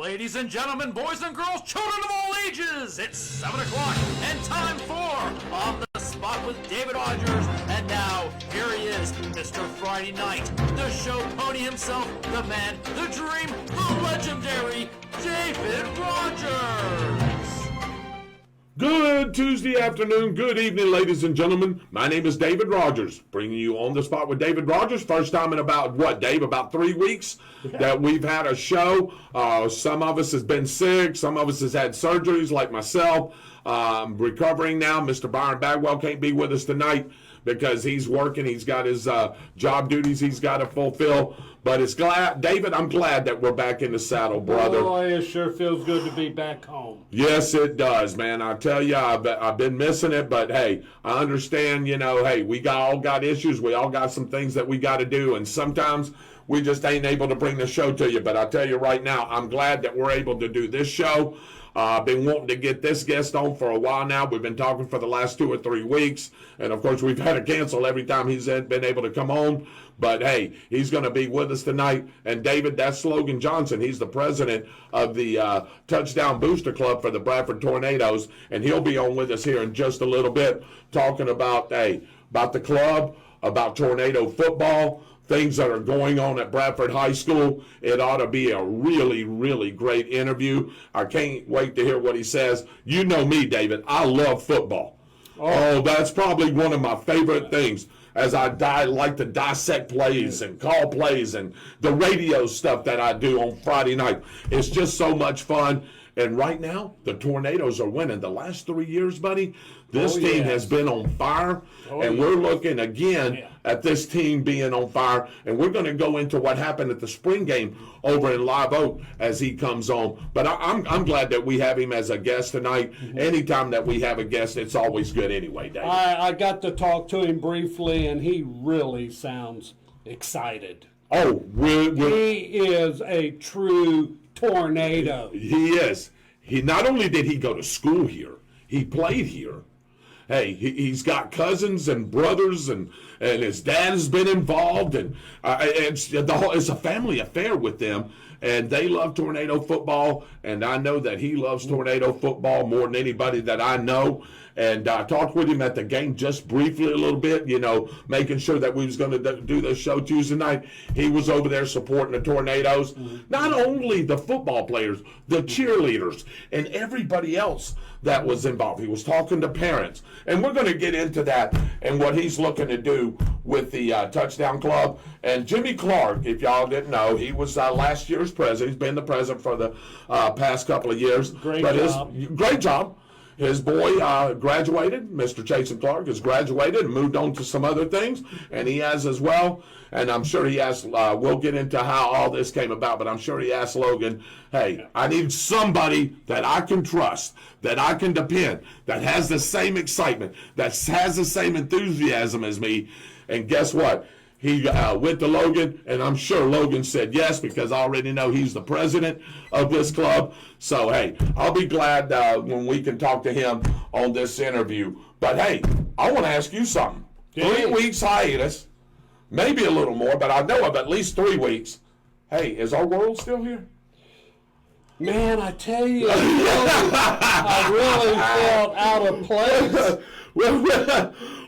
Ladies and gentlemen, boys and girls, children of all ages, it's 7 o'clock and time for On the Spot with David Rodgers. And now, here he is, Mr. Friday Night, the show pony himself, the man, the dream, the legendary David Rodgers. Good Tuesday afternoon, good evening, ladies and gentlemen. My name is David Rodgers, bringing you On the Spot with David Rodgers. First time in about, Dave, about 3 weeks that we've had a show. Some of us has been sick. Some of us has had surgeries like myself. Recovering now. Mr. Byron Bagwell can't be with us tonight because he's working. He's got his job duties he's got to fulfill. But it's glad, David, I'm glad that we're back in the saddle, brother. Boy, it sure feels good to be back home. Yes, it does, man. I tell you, I've been missing it, but hey, I understand, hey, we all got issues. We all got some things that we got to do, and sometimes we just ain't able to bring the show to you. But I tell you right now, I'm glad that we're able to do this show. I've been wanting to get this guest on for a while now. We've been talking for the last 2 or 3 weeks. And, of course, we've had to cancel every time he's been able to come on. But, hey, he's going to be with us tonight. And, David, that's Logan Johnson. He's the president of the Touchdown Booster Club for the Bradford Tornadoes. And he'll be on with us here in just a little bit talking about, about the club, about tornado football, things that are going on at Bradford High School. It ought to be a really, really great interview. I can't wait to hear what he says. You know me, David. I love football. Oh, that's probably one of my favorite things, as I like to dissect plays and call plays and the radio stuff that I do on Friday night. It's just so much fun. And right now, the Tornadoes are winning. The last 3 years, buddy, this team has been on fire. And we're looking again at this team being on fire. And we're going to go into what happened at the spring game over in Live Oak as he comes on. But I'm glad that we have him as a guest tonight. Anytime that we have a guest, it's always good anyway, David. I got to talk to him briefly, and he really sounds excited. Oh, he is a true tornado. He is. He not only did he go to school here, he played here. Hey, he's got cousins and brothers, and his dad has been involved, and it's a family affair with them, and they love tornado football, and I know that he loves tornado football more than anybody that I know. And I talked with him at the game just briefly a little bit, making sure that we was going to do the show Tuesday night. He was over there supporting the Tornadoes. Not only the football players, the cheerleaders, and everybody else that was involved. He was talking to parents. And we're going to get into that and what he's looking to do with the Touchdown Club. And Jimmy Clark, if y'all didn't know, he was last year's president. He's been the president for the past couple of years. Great job. Great job. His boy graduated. Mr. Jason Clark has graduated and moved on to some other things, and he has as well. And I'm sure he asked, we'll get into how all this came about, but I'm sure he asked Logan, hey, I need somebody that I can trust, that I can depend, that has the same excitement, that has the same enthusiasm as me. And guess what? He went to Logan, and I'm sure Logan said yes, because I already know he's the president of this club. So, hey, I'll be glad when we can talk to him on this interview. But, hey, I want to ask you something. 3 weeks hiatus, maybe a little more, but I know of at least 3 weeks. Hey, is our world still here? Man, I tell you, I really felt out of place.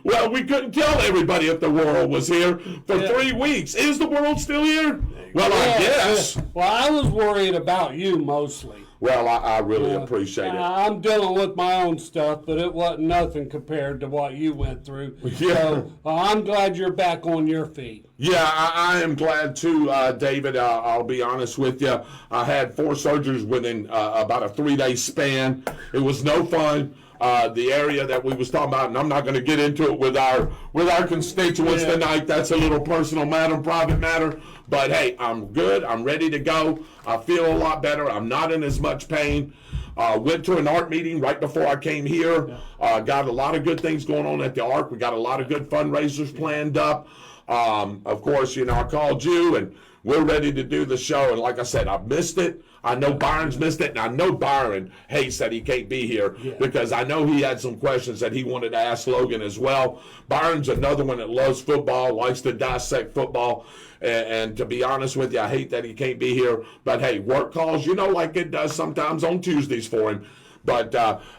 Well, we couldn't tell everybody if the world was here for 3 weeks. Is the world still here? Well, I guess. Well, I was worried about you mostly. Well, I really appreciate it. I'm dealing with my own stuff, but it wasn't nothing compared to what you went through. Yeah. So I'm glad you're back on your feet. Yeah, I am glad too, David. I'll be honest with you. I had 4 surgeries within about a 3-day span. It was no fun. The area that we was talking about, and I'm not going to get into it with our constituents tonight. That's a little personal matter, private matter. But hey, I'm good. I'm ready to go. I feel a lot better. I'm not in as much pain. Went to an art meeting right before I came here. Got a lot of good things going on at the Ark. We got a lot of good fundraisers planned up. Of course, I called you, and we're ready to do the show. And like I said, I've missed it. I know Byron's missed it, and I know Byron hates that he can't be here because I know he had some questions that he wanted to ask Logan as well. Byron's another one that loves football, likes to dissect football, and to be honest with you, I hate that he can't be here. But hey, work calls, like it does sometimes on Tuesdays for him. But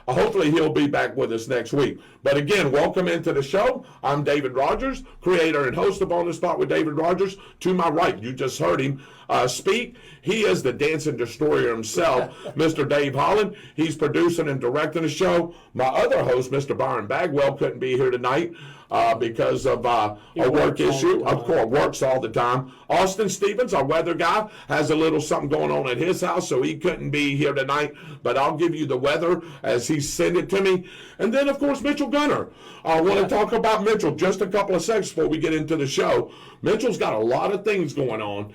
hopefully he'll be back with us next week. But again, welcome into the show. I'm David Rodgers, creator and host of On the Spot with David Rodgers. To my right, you just heard him speak. He is the dancing destroyer himself, Mr. Dave Holland. He's producing and directing the show. My other host, Mr. Byron Bagwell, couldn't be here tonight because of a work issue. Of course, works all the time. Austin Stevens, our weather guy, has a little something going on at his house, so he couldn't be here tonight. But I'll give you the weather as he sent it to me. And then, of course, Mitchell Gunner. I want to talk about Mitchell just a couple of seconds before we get into the show. Mitchell's got a lot of things going on.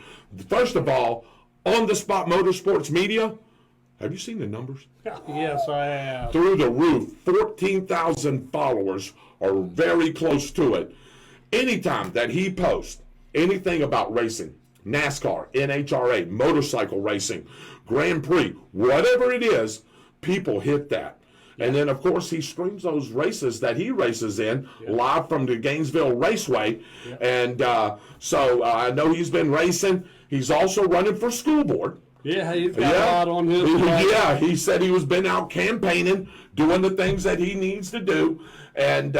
First of all, On the Spot Motorsports Media. Have you seen the numbers? Yes, I have. Through the roof. 14,000 followers, or very close to it. Anytime that he posts anything about racing, NASCAR, NHRA, motorcycle racing, Grand Prix, whatever it is, people hit that. And then, of course, he streams those races that he races in live from the Gainesville Raceway. And so I know he's been racing. He's also running for school board. Yeah, he's got a lot on his plate. Yeah, he said he was been out campaigning, doing the things that he needs to do. And,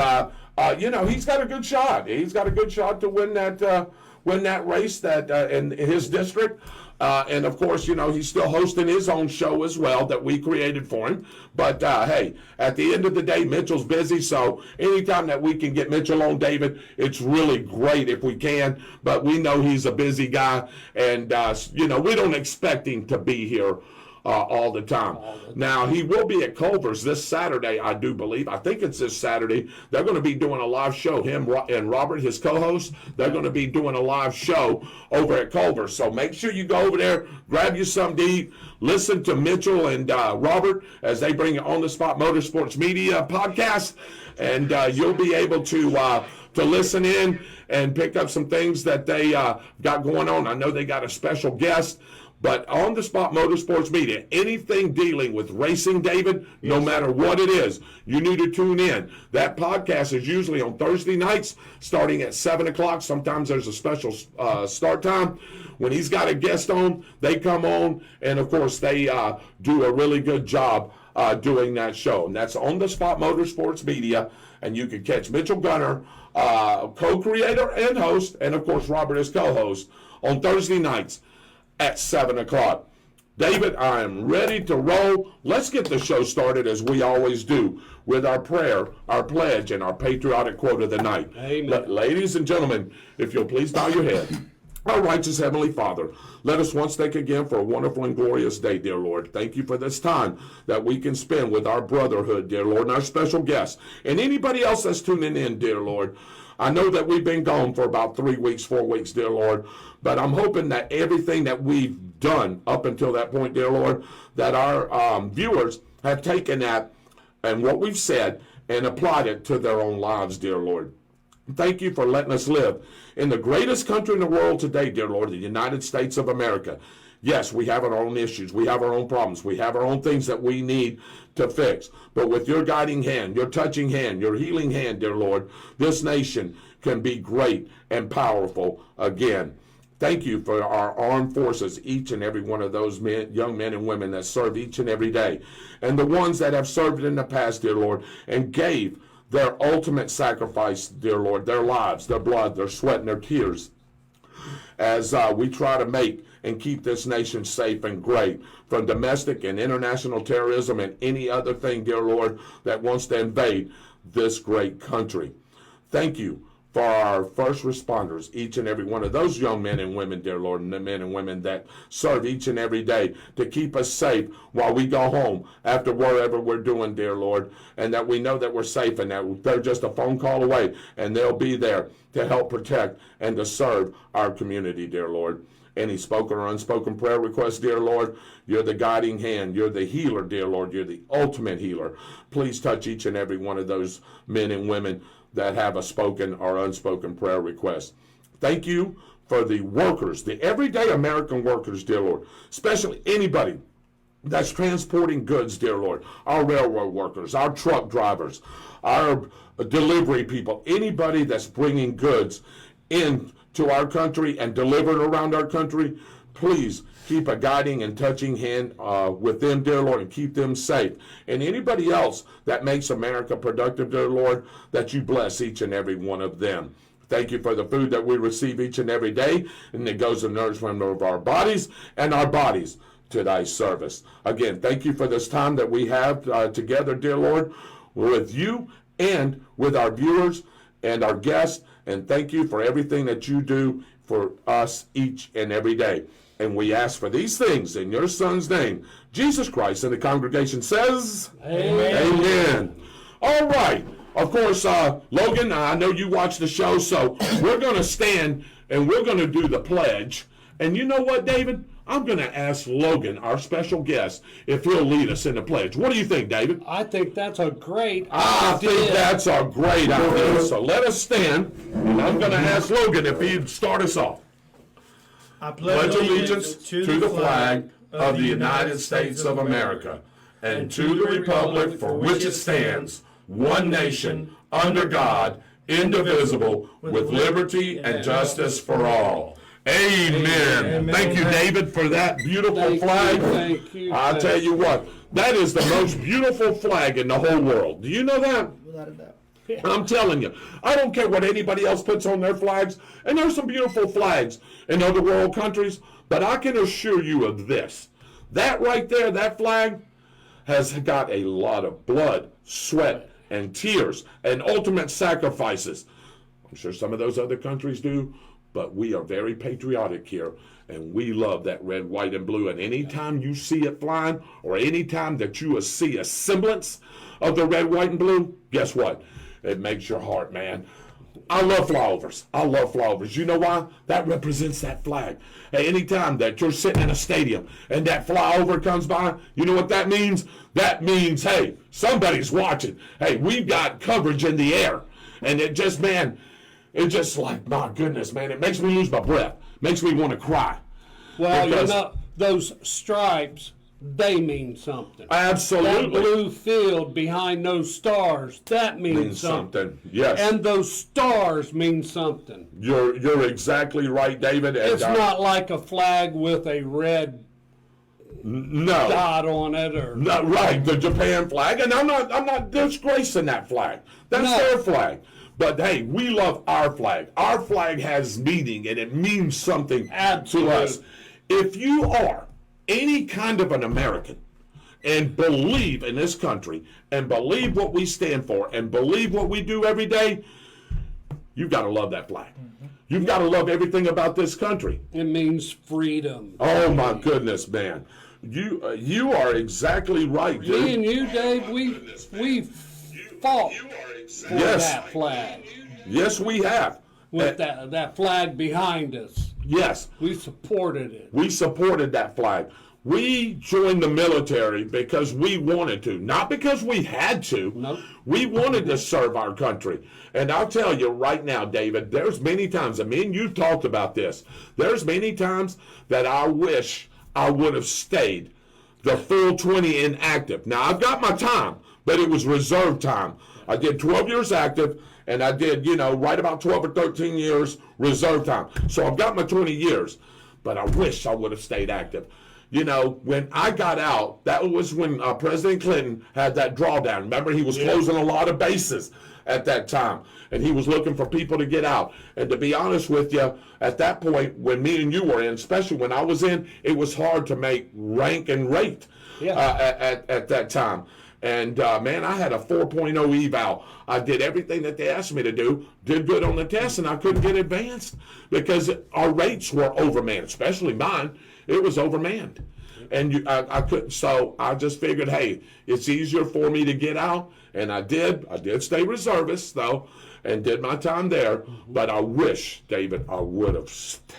he's got a good shot. He's got a good shot to win that race that in his district. And, of course, he's still hosting his own show as well that we created for him. But, hey, at the end of the day, Mitchell's busy. So anytime that we can get Mitchell on, David, it's really great if we can. But we know he's a busy guy. And, we don't expect him to be here all the time. Now, he will be at Culver's this Saturday, I do believe. I think it's this Saturday. They're going to be doing a live show. Him and Robert, his co-host, they're going to be doing a live show over at Culver's. So make sure you go over there, grab you something to eat, listen to Mitchell and Robert as they bring On the Spot Motorsports Media podcast, and you'll be able to listen in and pick up some things that they got going on. I know they got a special guest. But On the Spot Motorsports Media, anything dealing with racing, David, no matter what it is, you need to tune in. That podcast is usually on Thursday nights, starting at 7 o'clock. Sometimes there's a special start time. When he's got a guest on, they come on, and, of course, they do a really good job doing that show. And that's On the Spot Motorsports Media, and you can catch Mitchell Gunner, co-creator and host, and, of course, Robert is co-host, on Thursday nights at 7 o'clock. David, I am ready to roll. Let's get the show started as we always do with our prayer, our pledge, and our patriotic quote of the night. Amen. Ladies and gentlemen, if you'll please bow your head. Our righteous Heavenly Father, let us once thank again for a wonderful and glorious day, dear Lord. Thank you for this time that we can spend with our brotherhood, dear Lord, and our special guests, and anybody else that's tuning in, dear Lord. I know that we've been gone for about 3 weeks, 4 weeks, dear Lord, but I'm hoping that everything that we've done up until that point, dear Lord, that our viewers have taken that and what we've said and applied it to their own lives, dear Lord. Thank you for letting us live in the greatest country in the world today, dear Lord, the United States of America. Yes, we have our own issues. We have our own problems. We have our own things that we need to fix. But with your guiding hand, your touching hand, your healing hand, dear Lord, this nation can be great and powerful again. Thank you for our armed forces, each and every one of those men, young men and women that serve each and every day, and the ones that have served in the past, dear Lord, and gave their ultimate sacrifice, dear Lord, their lives, their blood, their sweat, and their tears, as we try to make and keep this nation safe and great from domestic and international terrorism and any other thing, dear Lord, that wants to invade this great country. Thank you for our first responders, each and every one of those young men and women, dear Lord, and the men and women that serve each and every day to keep us safe while we go home after wherever we're doing, dear Lord, and that we know that we're safe and that they're just a phone call away and they'll be there to help protect and to serve our community, dear Lord. Any spoken or unspoken prayer requests, dear Lord, you're the guiding hand. You're the healer, dear Lord. You're the ultimate healer. Please touch each and every one of those men and women that have a spoken or unspoken prayer request. Thank you for the workers, the everyday American workers, dear Lord, especially anybody that's transporting goods, dear Lord, our railroad workers, our truck drivers, our delivery people, anybody that's bringing goods into our country and delivering around our country, please keep a guiding and touching hand with them, dear Lord, and keep them safe. And anybody else that makes America productive, dear Lord, that you bless each and every one of them. Thank you for the food that we receive each and every day, and it goes to nourishment of our bodies and our bodies to thy service. Again, thank you for this time that we have together, dear Lord, with you and with our viewers and our guests. And thank you for everything that you do for us each and every day. And we ask for these things in your Son's name, Jesus Christ. And the congregation says, Amen. Amen. All right. Of course, Logan, I know you watch the show, so we're going to stand and we're going to do the pledge. And you know what, David? I'm going to ask Logan, our special guest, if he'll lead us in the pledge. What do you think, David? I think that's a great idea. I think that's a great idea. So let us stand, and I'm going to ask Logan if he'd start us off. I pledge allegiance to the flag of the United States of America and to the republic for which it stands, one nation, under God, indivisible, with liberty and justice for all. Amen. Amen. Thank you, David, for that beautiful flag. Thank you. I'll tell you what, that is the most beautiful flag in the whole world. Do you know that? Without a doubt. I'm telling you, I don't care what anybody else puts on their flags, and there's some beautiful flags in other world countries, but I can assure you of this. That right there, that flag, has got a lot of blood, sweat, and tears, and ultimate sacrifices. I'm sure some of those other countries do, but we are very patriotic here, and we love that red, white, and blue. And anytime you see it flying, or anytime that you see a semblance of the red, white, and blue, guess what? It makes your heart, man. I love flyovers. I love flyovers. You know why? That represents that flag. Hey, anytime that you're sitting in a stadium and that flyover comes by, you know what that means? That means, hey, somebody's watching. Hey, we've got coverage in the air. And it just, man, it's just like, my goodness, man, it makes me lose my breath. Makes me want to cry. Well, because, you know, those stripes, they mean something. Absolutely. That blue field behind those stars, that means something. Yes. And those stars mean something. You're exactly right, David. And it's not like a flag with a red dot on it, or not right, the Japan flag. And I'm not disgracing that flag. That's their flag. But hey, we love our flag. Our flag has meaning, and it means something to us. If you are any kind of an American and believe in this country and believe what we stand for and believe what we do every day, you've got to love that flag. You've got to love everything about this country. It means freedom. Oh my goodness, man. You are exactly right, dude. Me and you, Dave, we fought for that flag. Yes, we have. With that flag behind us. Yes. We supported it. We supported that flag. We joined the military because we wanted to, not because we had to. Nope. We wanted to serve our country. And I'll tell you right now, David, there's many times, and me and you talked about this, there's many times that I wish I would have stayed the full 20 in active. Now, I've got my time, but it was reserve time. I did 12 years active, and I did, right about 12 or 13 years reserve time. So I've got my 20 years, but I wish I would have stayed active. When I got out, that was when President Clinton had that drawdown. Remember, he was closing a lot of bases at that time, and he was looking for people to get out. And to be honest with you, at that point, when me and you were in, especially when I was in, it was hard to make rank and rate at that time. And, man, I had a 4.0 eval. I did everything that they asked me to do, did good on the test, and I couldn't get advanced because our rates were overmanned, especially mine. It was overmanned. And I couldn't, so I just figured, hey, it's easier for me to get out, and I did. I did stay reservist, though, and did my time there, but I wish, David, I would have stayed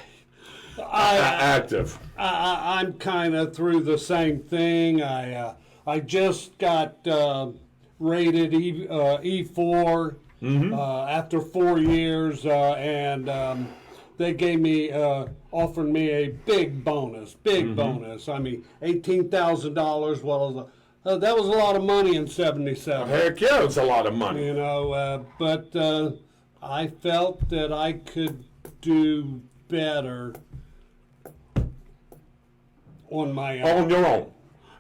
active. I'm kind of through the same thing. I just got rated E4 after 4 years, and they gave me, offered me a big bonus, bonus. I mean, $18,000. Well, that was a lot of money in '77. Heck yeah, it's a lot of money. You know, but I felt that I could do better on my own. On your own.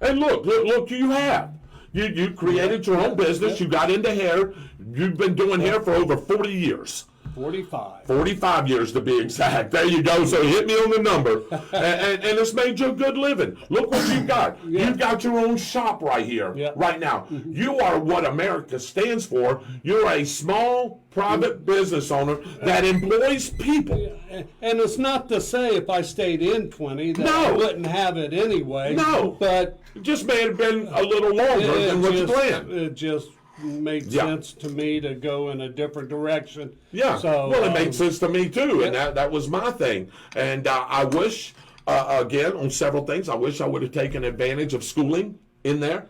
And look, you have. You created your own business. You got into hair. You've been doing hair for over 40 years. 45. 45 years to be exact. There you go. So hit me on the number. and it's made you a good living. Look what you've got. Yeah. You've got your own shop right here, right now. You are what America stands for. You're a small private business owner that employs people. And it's not to say if I stayed in 20 that I wouldn't have it anyway. No. But it just may have been a little longer than what you planned. It just made sense to me to go in a different direction. Yeah, so, well, it made sense to me too, and that was my thing. And I wish, again, on several things, I wish I would have taken advantage of schooling in there.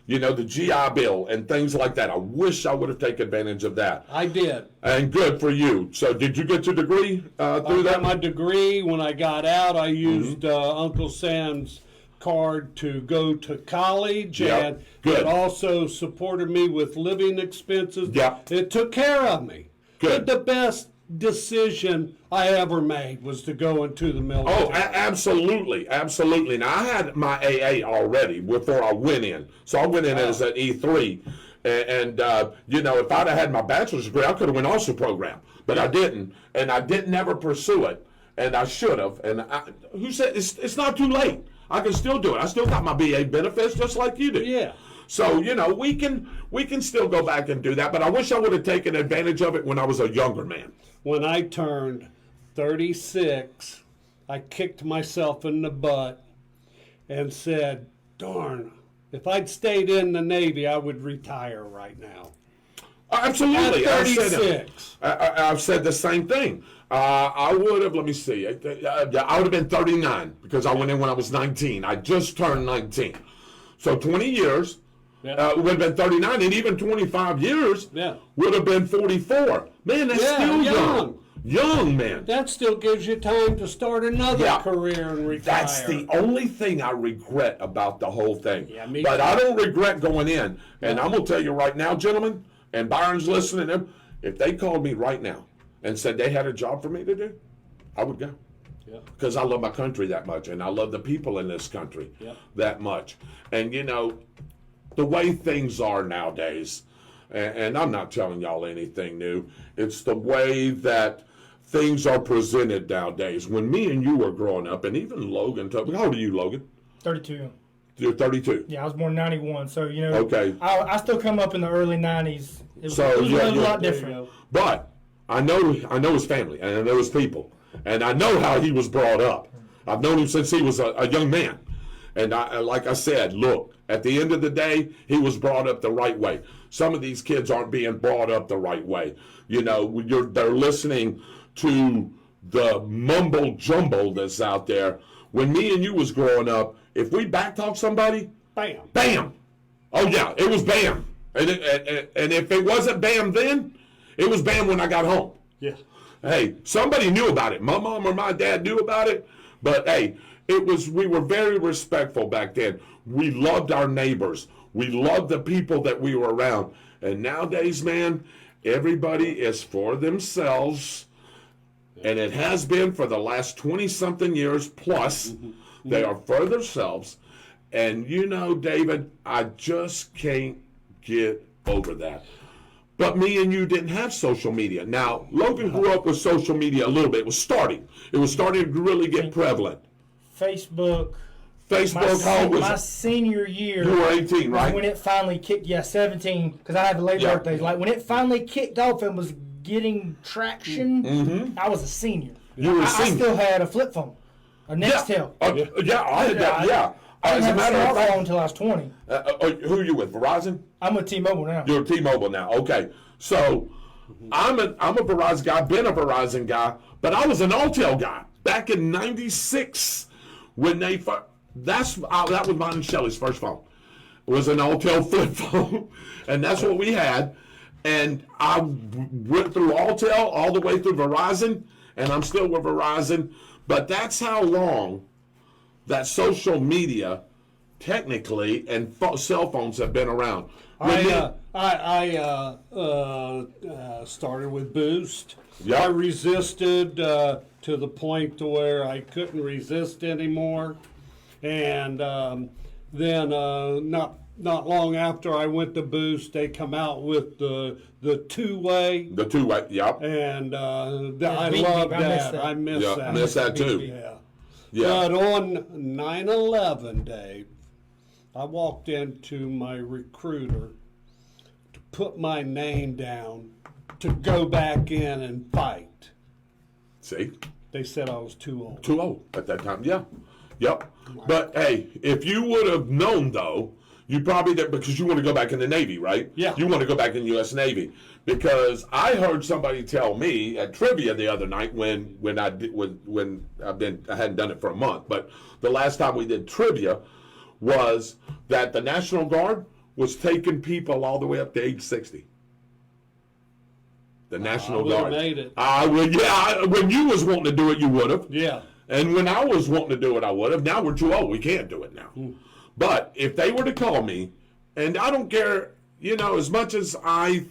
You know, the GI Bill and things like that. I wish I would have taken advantage of that. I did. And good for you. So did you get your degree through that? I got my degree. When I got out, I used Uncle Sam's card to go to college, and good. it also supported me with living expenses. Yeah. It took care of me. Good. The best decision I ever made was to go into the military. Oh, absolutely, absolutely. Now, I had my AA already before I went in. So I went in as an E3. And you know, if I'd have had my bachelor's degree, I could have went officer program. But I didn't. And I didn't ever pursue it. And I should have. And who said it's not too late? I can still do it. I still got my BA benefits just like you do. Yeah. So, you know, we can still go back and do that, but I wish I would have taken advantage of it when I was a younger man. When I turned 36, I kicked myself in the butt and said, darn, if I'd stayed in the Navy, I would retire right now. Absolutely. At 36. I've said the same thing. I would have, let me see, I would have been 39 because I went in when I was 19. I just turned 19. So 20 years would have been 39, and even 25 years would have been 44. Man, that's still young. Young, man. That still gives you time to start another career and retire. That's the only thing I regret about the whole thing. Yeah, me but too. I don't regret going in. And I'm going to tell you right now, gentlemen, and Byron's listening, if they called me right now and said they had a job for me to do, I would go. Because I love my country that much, and I love the people in this country that much. And, you know, the way things are nowadays, and I'm not telling y'all anything new, it's the way that things are presented nowadays. When me and you were growing up, and even Logan, how old are you, Logan? 32. You're 32. Yeah, I was born 91, so, you know, okay. I still come up in the early 90s. It was So, a lot different. But I know his family, and I know his people, and I know how he was brought up. I've known him since he was a young man. And like I said, look, at the end of the day, he was brought up the right way. Some of these kids aren't being brought up the right way. You know, they're listening to the mumble jumble that's out there. When me and you was growing up, if we backtalk somebody, bam. Bam. Oh, yeah, it was bam. And if it wasn't bam then, it was bam when I got home. Yeah. Hey, somebody knew about it. My mom or my dad knew about it. But, hey, we were very respectful back then. We loved our neighbors. We loved the people that we were around. And nowadays, man, everybody is for themselves. And it has been for the last 20-something years plus. They are for themselves. And, you know, David, I just can't get over that. But me and you didn't have social media. Now, Logan grew up with social media a little bit. It was starting to really get prevalent. Facebook, my senior year. You were 18, right? When it finally kicked, 17, because I had late birthdays. Like, when it finally kicked off and was getting traction, I was a senior. You were a senior. I still had a flip phone, a Nextel. I had that, I As a didn't have matter a of fact, smartphone until I was 20. who are you with, Verizon? I'm with T-Mobile now. You're T-Mobile now, okay. So, I'm a Verizon guy, been a Verizon guy, but I was an Alltel guy back in '96 when they first. That was mine and Shelley's first phone. It was an Alltel flip phone, and that's what we had. And I went through Alltel all the way through Verizon, and I'm still with Verizon. But that's how long that social media, technically, and cell phones have been around. I started with Boost. Yep. I resisted to the point to where I couldn't resist anymore, and then not long after I went to Boost, they come out with the two-way, The two-way, yep. and I beep, love beep. I miss that. that. I miss Yeah, that. miss that too. Yeah. Yeah. But on 9/11, Dave, I walked into my recruiter to put my name down to go back in and fight. See? They said I was too old. Too old at that time, yeah. Yep. But hey, if you would have known though, you probably did, because you want to go back in the Navy, right? Yeah. You want to go back in the U.S. Navy, because I heard somebody tell me at trivia the other night when I hadn't done it for a month, but the last time we did trivia was that the National Guard was taking people all the way up to age 60. The National would've Guard. made it. I would, yeah. When you was wanting to do it, you would have. Yeah. And when I was wanting to do it, I would have. Now we're too old. We can't do it now. But if they were to call me, and I don't care, as much as I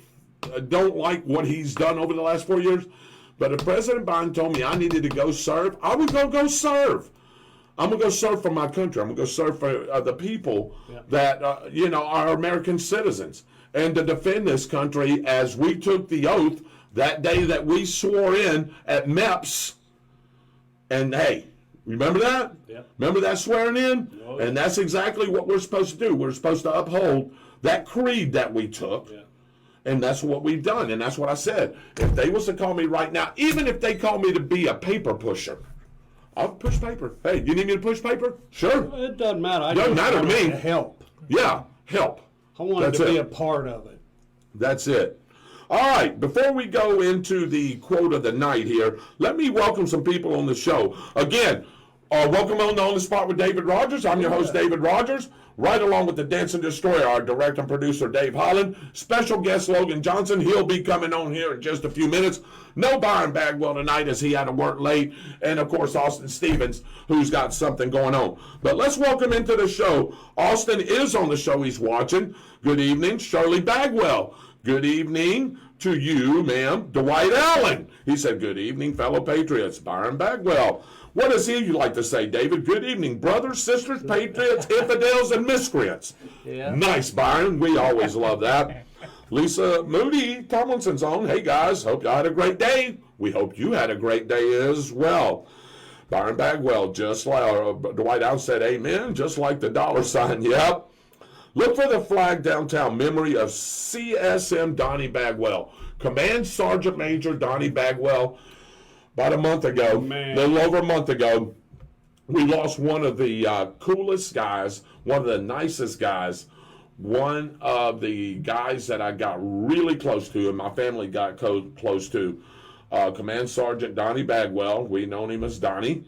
don't like what he's done over the last 4 years, but if President Biden told me I needed to go serve, I would go serve. I'm going to go serve for my country. I'm going to go serve for the people that, are American citizens. And to defend this country as we took the oath that day that we swore in at MEPS. And hey, remember that? Yeah. Remember that swearing in? Oh, yeah. And that's exactly what we're supposed to do. We're supposed to uphold that creed that we took. Yeah. And that's what we've done. And that's what I said. If they was to call me right now, even if they call me to be a paper pusher, I'll push paper. Hey, you need me to push paper? Sure. It doesn't matter. I Doesn't just matter to wanted me. help. Yeah, help. I wanted That's to be it. a part of it. That's it. All right, before we go into the quote of the night here, let me welcome some people on the show. Again, welcome on the Spot with David Rodgers. I'm your host, David Rodgers, right along with the Dancing Destroyer, our director and producer, Dave Holland. Special guest, Logan Johnson. He'll be coming on here in just a few minutes. No Byron Bagwell tonight as he had to work late. And, of course, Austin Stevens, who's got something going on. But let's welcome into the show. Austin is on the show. He's watching. Good evening, Shirley Bagwell. Good evening to you, ma'am, Dwight Allen. He said, good evening, fellow patriots. Byron Bagwell. What does he like to say, David? Good evening, brothers, sisters, patriots, infidels, and miscreants. Yeah. Nice, Byron. We always love that. Lisa Moody Tomlinson's on. Hey, guys. Hope y'all had a great day. We hope you had a great day as well. Byron Bagwell, just like Dwight Allen said, amen, just like the dollar sign. Yep. Look for the flag downtown, memory of CSM Donnie Bagwell. Command Sergeant Major Donnie Bagwell. About a month ago, a little over a month ago, we lost one of the coolest guys, one of the nicest guys, one of the guys that I got really close to and my family got close to. Command Sergeant Donnie Bagwell. We known him as Donnie.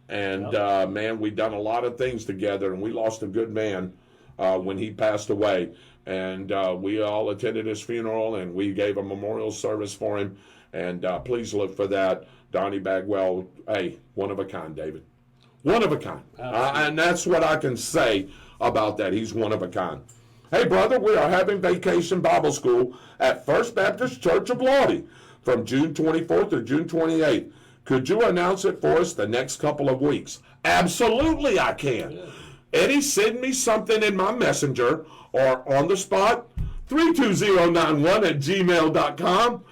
And, man, we done a lot of things together, and we lost a good man when he passed away. And we all attended his funeral, and we gave a memorial service for him. And please look for that. Donnie Bagwell, hey, one of a kind, David. One of a kind. And that's what I can say about that. He's one of a kind. Hey, brother, we are having Vacation Bible School at First Baptist Church of Lodi from June 24th to June 28th. Could you announce it for us the next couple of weeks? Absolutely, I can. Yeah. Eddie, send me something in my messenger or on the spot, 32091@gmail.com.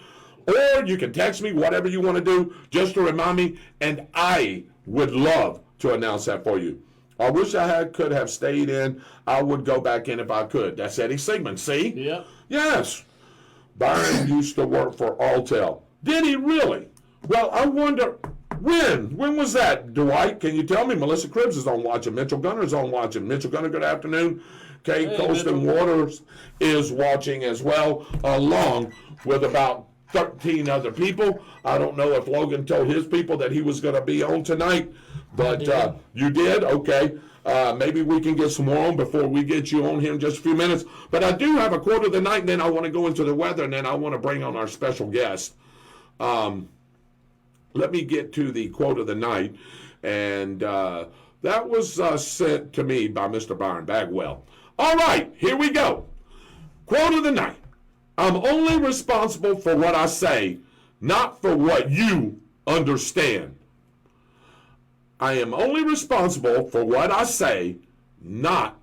Or you can text me, whatever you want to do, just to remind me, and I would love to announce that for you. I wish I could have stayed in. I would go back in if I could. That's Eddie Sigmund, see? Yeah. Yes. Byron used to work for Alltel. Did he really? Well, I wonder, when? When was that, Dwight? Can you tell me? Melissa Cribbs is on watching. Mitchell Gunner is on watching. Mitchell Gunner, good afternoon. Kate Colston Waters is watching as well, along with about 13 other people. I don't know if Logan told his people that he was going to be on tonight, but you did? Okay. Maybe we can get some more on before we get you on here in just a few minutes. But I do have a quote of the night, and then I want to go into the weather, and then I want to bring on our special guest. let me get to the quote of the night. And that was sent to me by Mr. Byron Bagwell. All right, here we go. Quote of the night. I'm only responsible for what I say, not for what you understand. I am only responsible for what I say, not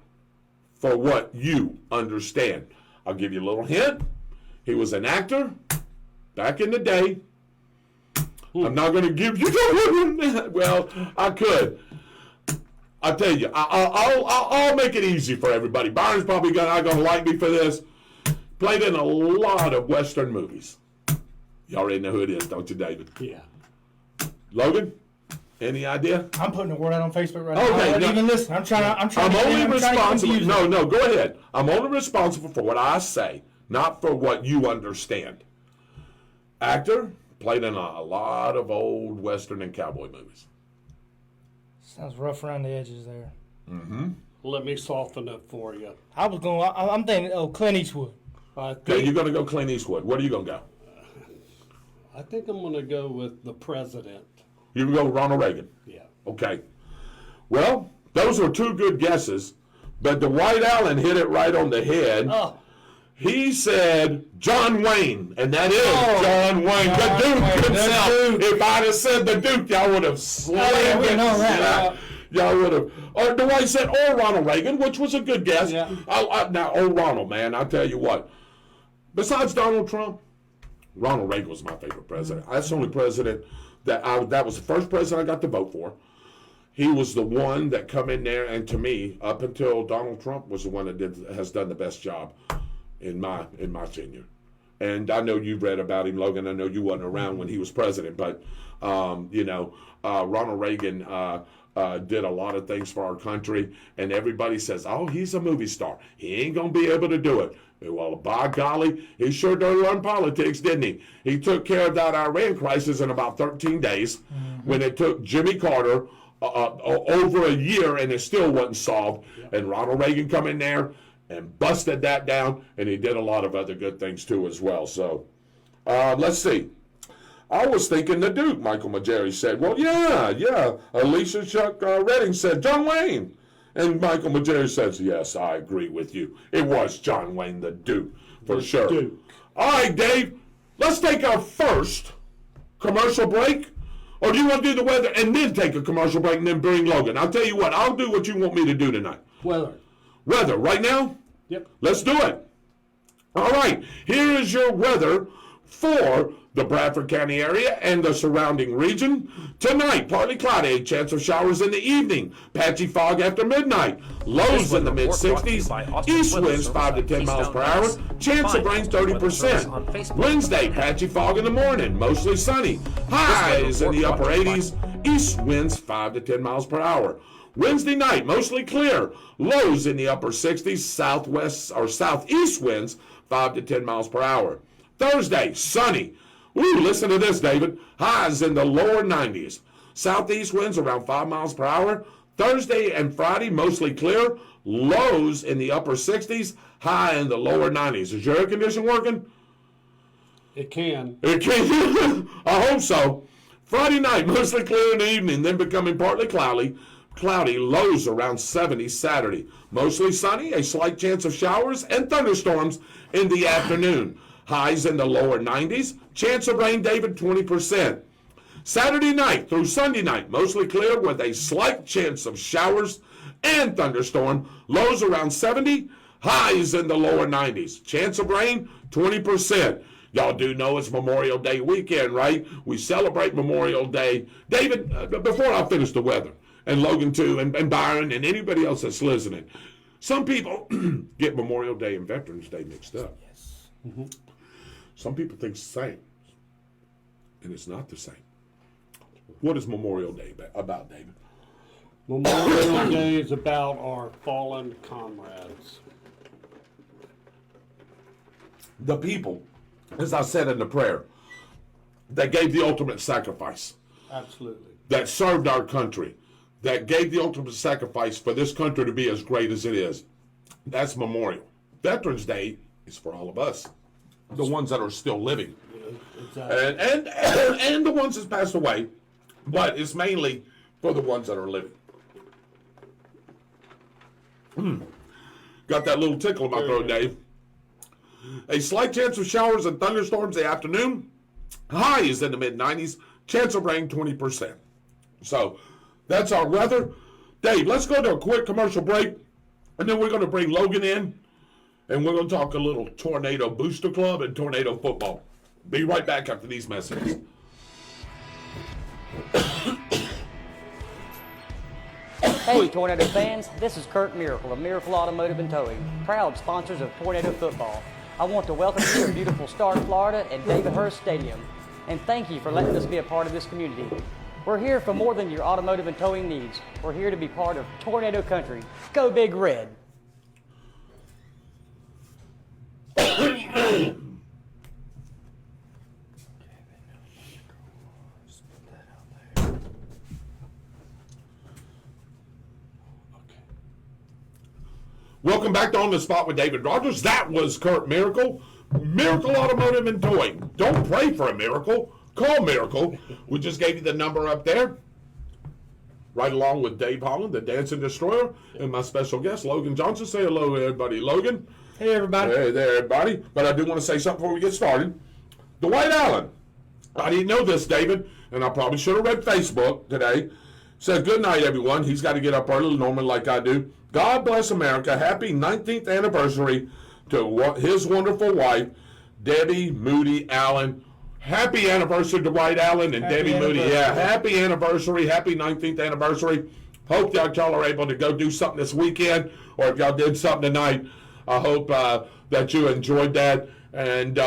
for what you understand. I'll give you a little hint. He was an actor back in the day. I'm not going to give you the well, I could. I'll tell you, I'll make it easy for everybody. Byron's probably not going to like me for this. Played in a lot of Western movies. You already know who it is, don't you, David? Yeah. Logan, any idea? I'm putting a word out on Facebook right now. Okay, I don't even listen. I'm trying I'm only responsible. To No, go ahead. I'm only responsible for what I say, not for what you understand. Actor, played in a lot of old Western and cowboy movies. Sounds rough around the edges there. Mm-hmm. Let me soften it for you. I'm thinking, Clint Eastwood. Okay, you're going to go Clint Eastwood. What are you going to go? I think I'm going to go with the president. You can go Ronald Reagan. Yeah. Okay. Well, those were two good guesses, but Dwight Allen hit it right on the head. Oh. He said John Wayne, and that is John Wayne, the Duke himself. If I'd have said the Duke, y'all would have slammed it. know that. Y'all would have. Or Dwight said, or Ronald Reagan, which was a good guess. Yeah. Now, Ronald, man, I'll tell you what. Besides Donald Trump, Ronald Reagan was my favorite president. That's the only president that was the first president I got to vote for. He was the one that come in there, and to me, up until Donald Trump was the one that has done the best job in my tenure. And I know you've read about him, Logan. I know you wasn't around when he was president, but Ronald Reagan did a lot of things for our country, and everybody says, "Oh, he's a movie star. He ain't gonna be able to do it." Well, by golly, he sure done run politics, didn't he? He took care of that Iran crisis in about 13 days, when it took Jimmy Carter over a year, and it still wasn't solved. And Ronald Reagan come in there and busted that down, and he did a lot of other good things too as well. So let's see. I was thinking the Duke, Michael Majeri said. Well, yeah. Alicia Chuck Redding said John Wayne. And Michael Majeri says, yes, I agree with you. It was John Wayne the Duke, for sure. Duke. All right, Dave, let's take our first commercial break. Or do you want to do the weather and then take a commercial break and then bring Logan? I'll tell you what, I'll do what you want me to do tonight. Weather, right now? Yep. Let's do it. All right, here is your weather for the Bradford County area and the surrounding region. Tonight, partly cloudy, a chance of showers in the evening. Patchy fog after midnight. Lows in the mid-60s. East winds 5 to 10 miles per hour. Chance of rain 30%. Wednesday, patchy fog in the morning. Mostly sunny. Highs in the upper 80s. East winds 5 to 10 miles per hour. Wednesday night, mostly clear. Lows in the upper 60s. Southwest or southeast winds 5 to 10 miles per hour. Thursday, sunny. Ooh, listen to this, David. Highs in the lower 90s. Southeast winds around 5 miles per hour. Thursday and Friday, mostly clear. Lows in the upper 60s. High in the lower 90s. Is your air conditioning working? It can. It can. I hope so. Friday night, mostly clear in the evening, then becoming partly cloudy. Lows around 70 Saturday. Mostly sunny, a slight chance of showers and thunderstorms in the afternoon. Highs in the lower 90s. Chance of rain, David, 20%. Saturday night through Sunday night, mostly clear with a slight chance of showers and thunderstorm. Lows around 70. Highs in the lower 90s. Chance of rain, 20%. Y'all do know it's Memorial Day weekend, right? We celebrate Memorial Day. David, before I finish the weather, and Logan too, and Byron, and anybody else that's listening, some people get Memorial Day and Veterans Day mixed up. Yes. Mm-hmm. Some people think it's the same, and it's not the same. What is Memorial Day about, David? Memorial Day is about our fallen comrades. The people, as I said in the prayer, that gave the ultimate sacrifice, Absolutely. that served our country, that gave the ultimate sacrifice for this country to be as great as it is. That's Memorial. Veterans Day is for all of us, the ones that are still living. Exactly. And the ones that's passed away, but it's mainly for the ones that are living. Got that little tickle in my throat, Dave. A slight chance of showers and thunderstorms the afternoon. High is in the mid-90s. Chance of rain 20%. So that's our weather. Dave, let's go to a quick commercial break, and then we're going to bring Logan in, and we're going to talk a little Tornado Booster Club and Tornado football. Be right back after these messages. Hey Tornado fans, this is Kurt Miracle of Miracle Automotive and Towing, proud sponsors of Tornado Football. I want to welcome you to beautiful Stark, Florida at David Hurst Stadium, and thank you for letting us be a part of this community. We're here for more than your automotive and towing needs. We're here to be part of Tornado Country. Go Big Red! Welcome back to On the Spot with David Rodgers. That was Kurt Miracle. Miracle Automotive and Towing. Don't pray for a miracle. Call Miracle. We just gave you the number up there. Right along with Dave Holland, the Dancing Destroyer, and my special guest, Logan Johnson. Say hello, everybody. Logan. Hey, everybody. Hey there, everybody. But I do want to say something before we get started. Dwight Allen. I didn't know this, David, and I probably should have read Facebook today. Said, good night, everyone. He's got to get up early, normally like I do. God bless America. Happy 19th anniversary to his wonderful wife, Debbie Moody Allen. Happy anniversary to Dwight Allen and Debbie Moody. Yeah, happy anniversary. Happy 19th anniversary. Hope y'all are able to go do something this weekend, or if y'all did something tonight, I hope that you enjoyed that. And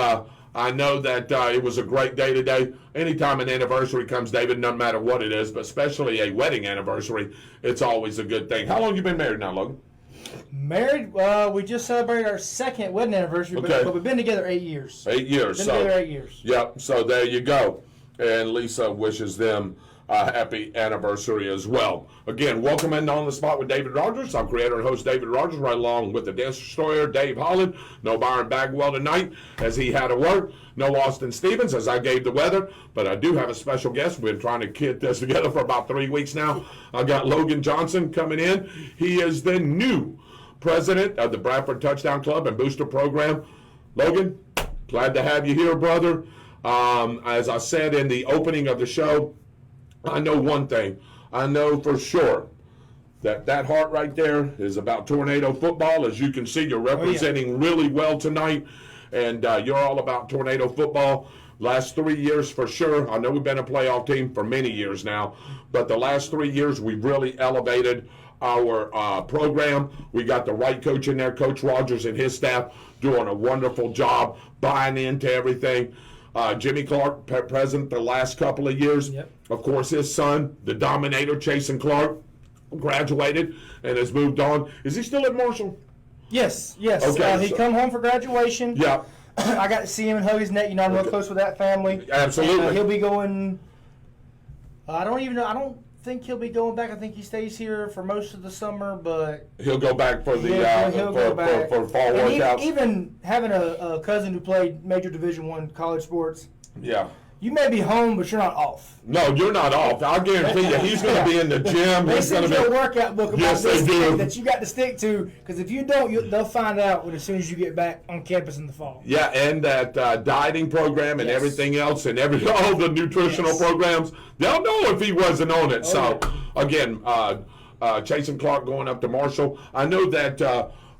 I know that it was a great day today. Anytime an anniversary comes, David, no matter what it is, but especially a wedding anniversary, it's always a good thing. How long have you been married now, Logan? Married, we just celebrated our second wedding anniversary, but we've been together 8 years. 8 years. Been together 8 years. Yep, so there you go. And Lisa wishes them a happy anniversary as well. Again, welcome in On the Spot with David Rodgers. I'm creator and host David Rodgers, right along with the Dance Destroyer, Dave Holland. No Byron Bagwell tonight, as he had to work. No Austin Stevens, as I gave the weather. But I do have a special guest. We've been trying to get this together for about 3 weeks now. I got Logan Johnson coming in. He is the new president of the Bradford Touchdown Club and Booster Program. Logan, glad to have you here, brother. As I said in the opening of the show, I know one thing. I know for sure that heart right there is about Tornado football. As you can see, you're representing really well tonight, and you're all about Tornado football. Last 3 years for sure. I know we've been a playoff team for many years now, but the last 3 years we've really elevated our program. We got the right coach in there, Coach Rodgers and his staff doing a wonderful job buying into everything. Jimmy Clark, president the last couple of years. Yep. Of course, his son, the Dominator, Chasen Clark, graduated and has moved on. Is he still at Marshall? Yes. Okay, he come home for graduation. Yeah. I got to see him and hug his neck. You know, I'm real close with that family. Absolutely. And, he'll be going. I don't think he'll be going back. I think he stays here for most of the summer, but He'll go back for the he'll go back. for fall And workouts. even having a cousin who played major Division I college sports, Yeah. you may be home, but you're not off. No, you're not off. I guarantee you, he's going to be in the gym. They He's going send to you a be. workout book about Yes, they this do. that you got to stick to, because if you don't, they'll find out as soon as you get back on campus in the fall. Yeah, and that dieting program and Yes. everything else, and all the nutritional Yes. programs. They'll know if he wasn't on it. So yeah. again, Chasen Clark going up to Marshall. I know that.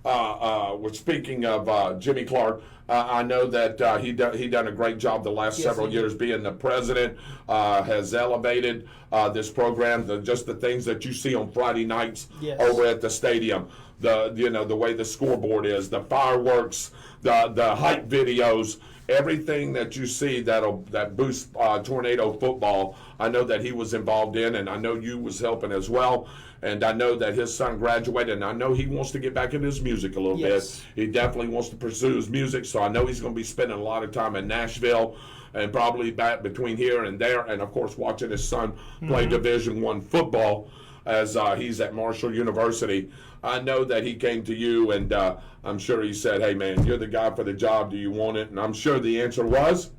We're speaking of Jimmy Clark. I know that he done a great job the last several he did. years being the president. Has elevated this program. Just the things that you see on Friday nights Yes. over at the stadium. The way the scoreboard is, the fireworks, the hype videos. Everything that you see that boosts Tornado football, I know that he was involved in, and I know you was helping as well. And I know that his son graduated, and I know he wants to get back into his music a little Yes. bit. He definitely wants to pursue his music, so I know he's going to be spending a lot of time in Nashville and probably back between here and there, and of course watching his son play Division I football as he's at Marshall University. I know that he came to you, and I'm sure he said, hey, man, you're the guy for the job. Do you want it? And I'm sure the answer was,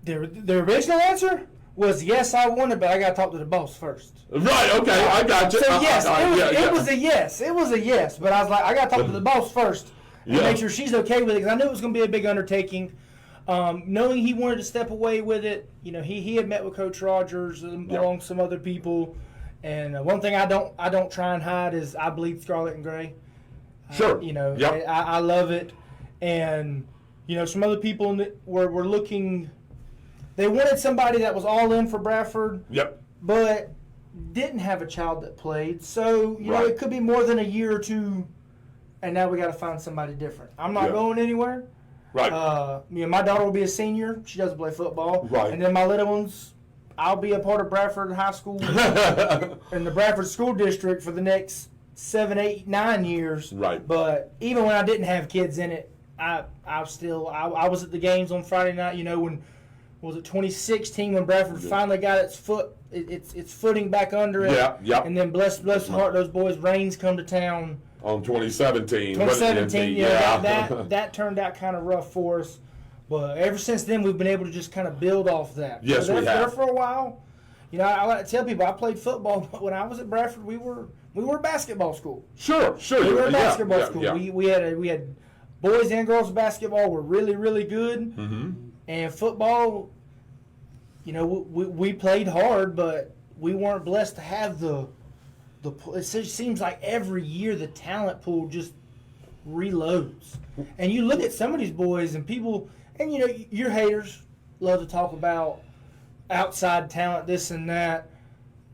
The original answer was yes, I wanted, but I got to talk to the boss first. Right, okay, I got you. So yes, it was yeah. a yes. It was a yes, but I was like, I got to talk to the boss first and Yeah. make sure she's okay with it, because I knew it was going to be a big undertaking. Knowing he wanted to step away with it, he had met with Coach Rodgers along some other people, and one thing I don't try and hide is I bleed scarlet and gray. Sure. Yep. I love it, and some other people were looking. They wanted somebody that was all in for Bradford. Yep. But didn't have a child that played, so Right. it could be more than a year or two, and now we got to find somebody different. I'm not going anywhere. Right. My daughter will be a senior. She doesn't play football. Right. And then my little ones, I'll be a part of Bradford High School and the Bradford School District for the next 7, 8, 9 years. Right. But even when I didn't have kids in it, I was at the games on Friday night. When was it 2016 when Bradford finally got its footing back under it. Yeah. And then bless the heart, those boys, Reigns come to town. On 2017. 2017, that turned out kind of rough for us. But ever since then, we've been able to just kind of build off that. Yes, we have. There for a while. I like to tell people I played football, but when I was at Bradford, we were a basketball school. Sure. We were a basketball school. Yeah. We had boys and girls basketball were really, really good. Mm-hmm. And football, we played hard, but we weren't blessed to have it seems like every year the talent pool just reloads. And you look at some of these boys and people, and your haters love to talk about outside talent, this and that.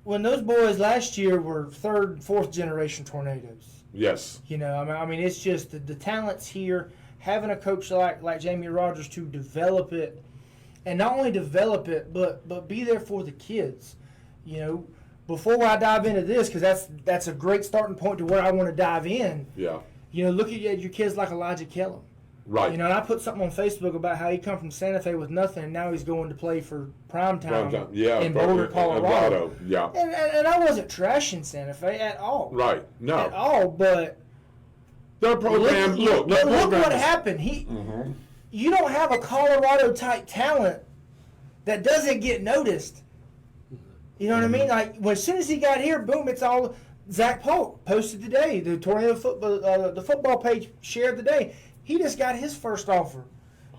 When those boys last year were 3rd, 4th generation Tornadoes. Yes. I mean, it's just the talent's here. Having a coach like Jamie Rodgers to develop it, and not only develop it, but be there for the kids. Before I dive into this, because that's a great starting point to where I want to dive in. Yeah. Look at your kids like Elijah Kellum. Right. And I put something on Facebook about how he come from Santa Fe with nothing, and now he's going to play for primetime in Boulder, Colorado. Yeah. And I wasn't trashing Santa Fe at all. Right. No. At all, but Their program. Look what happened. You don't have a Colorado type talent that doesn't get noticed. You know what I mean? Like as soon as he got here, boom! It's all. Zach Polk posted today. The Tornado football, the football page shared today. He just got his first offer.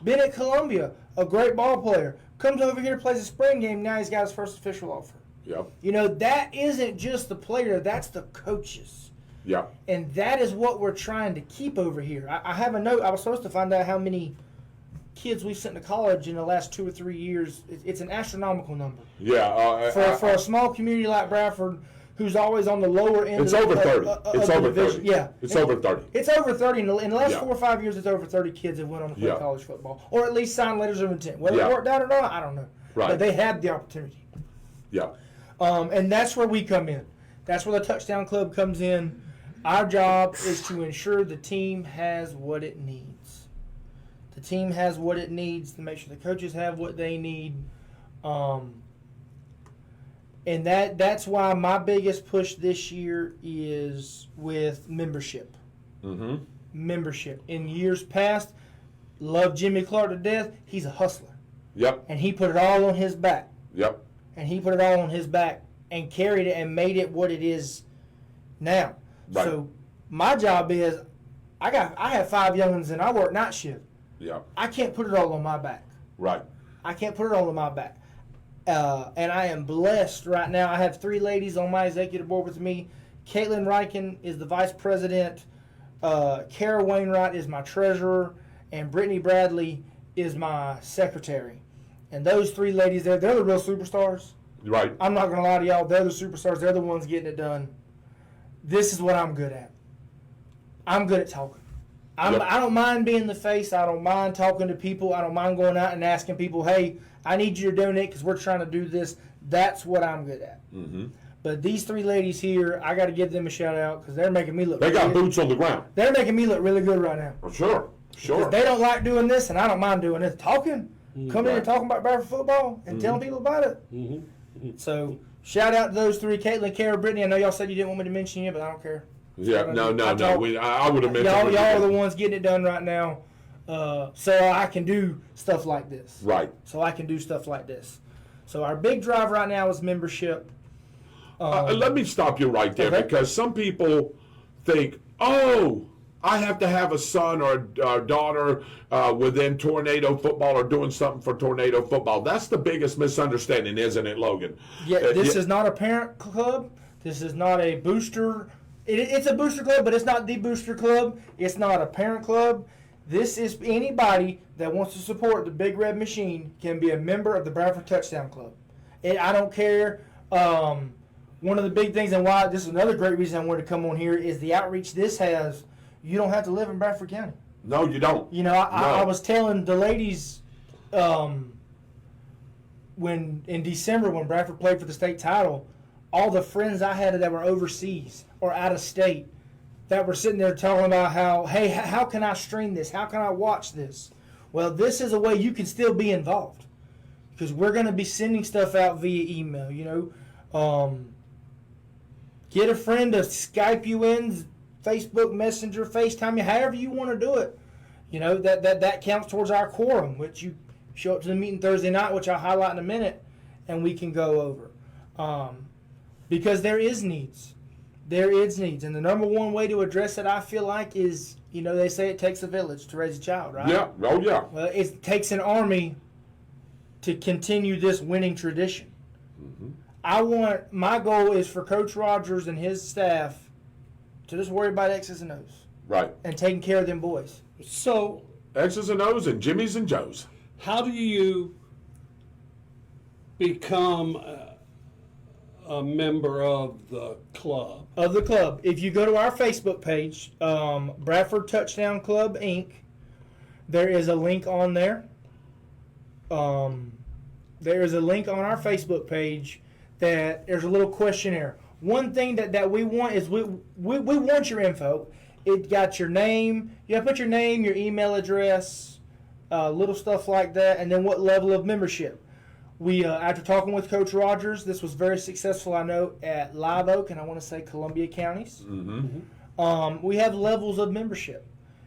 Been at Columbia, a great ball player. Comes over here, plays a spring game. Now he's got his first official offer. Yep. That isn't just the player. That's the coaches. Yeah. And that is what we're trying to keep over here. I have a note. I was supposed to find out how many kids we've sent to college in the last 2 or 3 years. It's an astronomical number. Yeah. For a small community like Bradford, who's always on the lower end. It's over 30. It's over 30. Yeah. It's over 30. It's over 30. In the last Yeah. 4 or 5 years, it's over 30 kids that went on to play Yeah. college football. Or at least signed letters of intent. Whether Yeah. it worked out or not, I don't know. Right. But they had the opportunity. Yeah. And that's where we come in. That's where the Touchdown Club comes in. Our job is to ensure the team has what it needs. The team has what it needs to make sure the coaches have what they need. And that's why my biggest push this year is with membership. Mm-hmm. Membership. In years past, loved Jimmy Clark to death. He's a hustler. Yep. And he put it all on his back. Yep. And he put it all on his back and carried it and made it what it is now. Right. So my job is I have 5 youngins and I work night shift. Yeah. I can't put it all on my back. Right. I can't put it all on my back. And I am blessed right now. I have 3 ladies on my executive board with me. Caitlin Reichen is the vice president. Kara Wainwright is my treasurer. And Brittany Bradley is my secretary. And those 3 ladies there, they're the real superstars. Right. I'm not going to lie to y'all. They're the superstars. They're the ones getting it done. This is what I'm good at. I'm good at talking. Yep. I don't mind being the face. I don't mind talking to people. I don't mind going out and asking people, hey, I need you to donate because we're trying to do this. That's what I'm good at. Mm-hmm. But these 3 ladies here, I got to give them a shout out because they're making me look They got really good. boots on the ground. They're making me look really good right now. For sure. Sure. If they don't like doing this, and I don't mind doing this. Talking, coming in and talking about Bradford football and telling people about it. So, shout out to those 3, Caitlin, Kara, Brittany. I know y'all said you didn't want me to mention you, but I don't care. Yeah. No. I would have mentioned. Y'all are the ones getting it done right now. so I can do stuff like this. Right. So I can do stuff like this. So our big drive right now is membership. Let me stop you right there Okay. because some people think, oh, I have to have a son or a daughter within Tornado Football or doing something for Tornado Football. That's the biggest misunderstanding, isn't it, Logan? Yeah, this is not a parent club. This is not a booster. It's a booster club, but it's not the booster club. It's not a parent club. This is anybody that wants to support the Big Red Machine can be a member of the Bradford Touchdown Club. I don't care. One of the big things and why this is another great reason I wanted to come on here is the outreach this has. You don't have to live in Bradford County. No, you don't. You know, I was telling the ladies when in December when Bradford played for the state title, all the friends I had that were overseas or out of state that were sitting there talking about how can I stream this? How can I watch this? Well, this is a way you can still be involved because we're going to be sending stuff out via email. You know, get a friend to Skype you in, Facebook Messenger, FaceTime you, however you want to do it. You know, that counts towards our quorum, which you show up to the meeting Thursday night, which I'll highlight in a minute, and we can go over. Because there is needs. There is needs. And the number one way to address it, I feel like, is, you know, they say it takes a village to raise a child, right? Yeah. Oh, yeah. Well, it takes an army to continue this winning tradition. Mm-hmm. My goal is for Coach Rodgers and his staff to just worry about X's and O's. Right. And taking care of them boys. So, X's and O's and Jimmy's and Joe's. how do you become a member of the club? Of the club. If you go to our Facebook page, Bradford Touchdown Club, Inc., there is a link on there. There is a link on our Facebook page that there's a little questionnaire. One thing that we want is we want your info. It got your name. You have to put your name, your email address, little stuff like that, and then what level of membership. We after talking with Coach Rodgers, this was very successful, I know, at Live Oak and I want to say Columbia counties. Mm-hmm. We have levels of membership.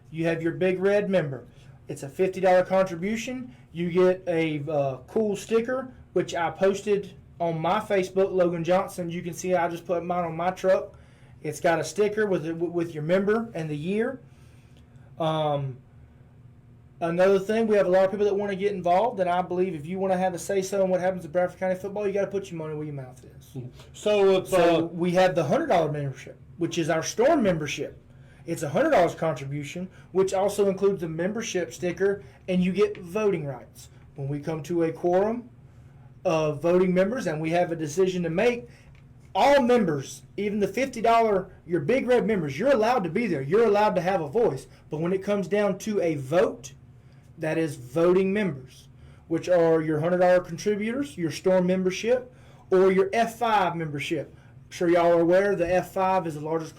You have your Big Red member. It's a $50 contribution. You get a cool sticker, which I posted on my Facebook, Logan Johnson. You can see I just put mine on my truck. It's got a sticker with your member and the year. Another thing, we have a lot of people that want to get involved, and I believe if you want to have a say-so in what happens at Bradford County football, you got to put your money where your mouth is. So, We have the $100 membership, which is our Storm membership. It's a $100 contribution, which also includes the membership sticker, and you get voting rights. When we come to a quorum of voting members and we have a decision to make, all members, even the $50, your Big Red members, you're allowed to be there. You're allowed to have a voice. But when it comes down to a vote, that is voting members, which are your $100 contributors, your Storm membership, or your F5 membership. I'm sure y'all are aware the F5 is the largest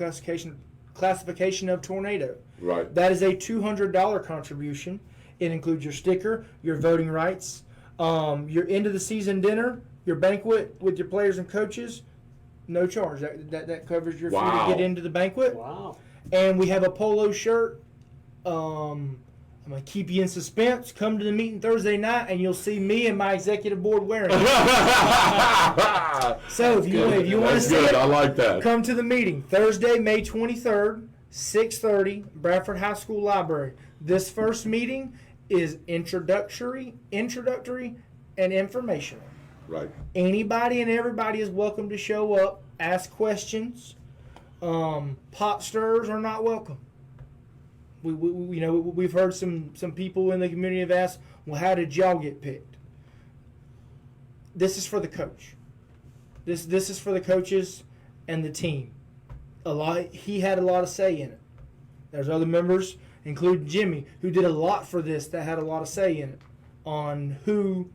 classification of Tornado. Right. That is a $200 contribution. It includes your sticker, your voting rights, your end of the season dinner, your banquet with your players and coaches, no charge. That covers your fee to get into the banquet. wow. And we have a polo shirt. I'm going to keep you in suspense. Come to the meeting Thursday night, and you'll see me and my executive board wearing it. So if you want to see it, I like that. come to the meeting Thursday, May 23rd, 6:30, Bradford High School Library. This first meeting is introductory, and informational. Right. Anybody and everybody is welcome to show up, ask questions. Pot stirrers are not welcome. We've heard some people in the community have asked, well, how did y'all get picked? This is for the coach. This is for the coaches and the team. He had a lot of say in it. There's other members, including Jimmy, who did a lot for this that had a lot of say in it on who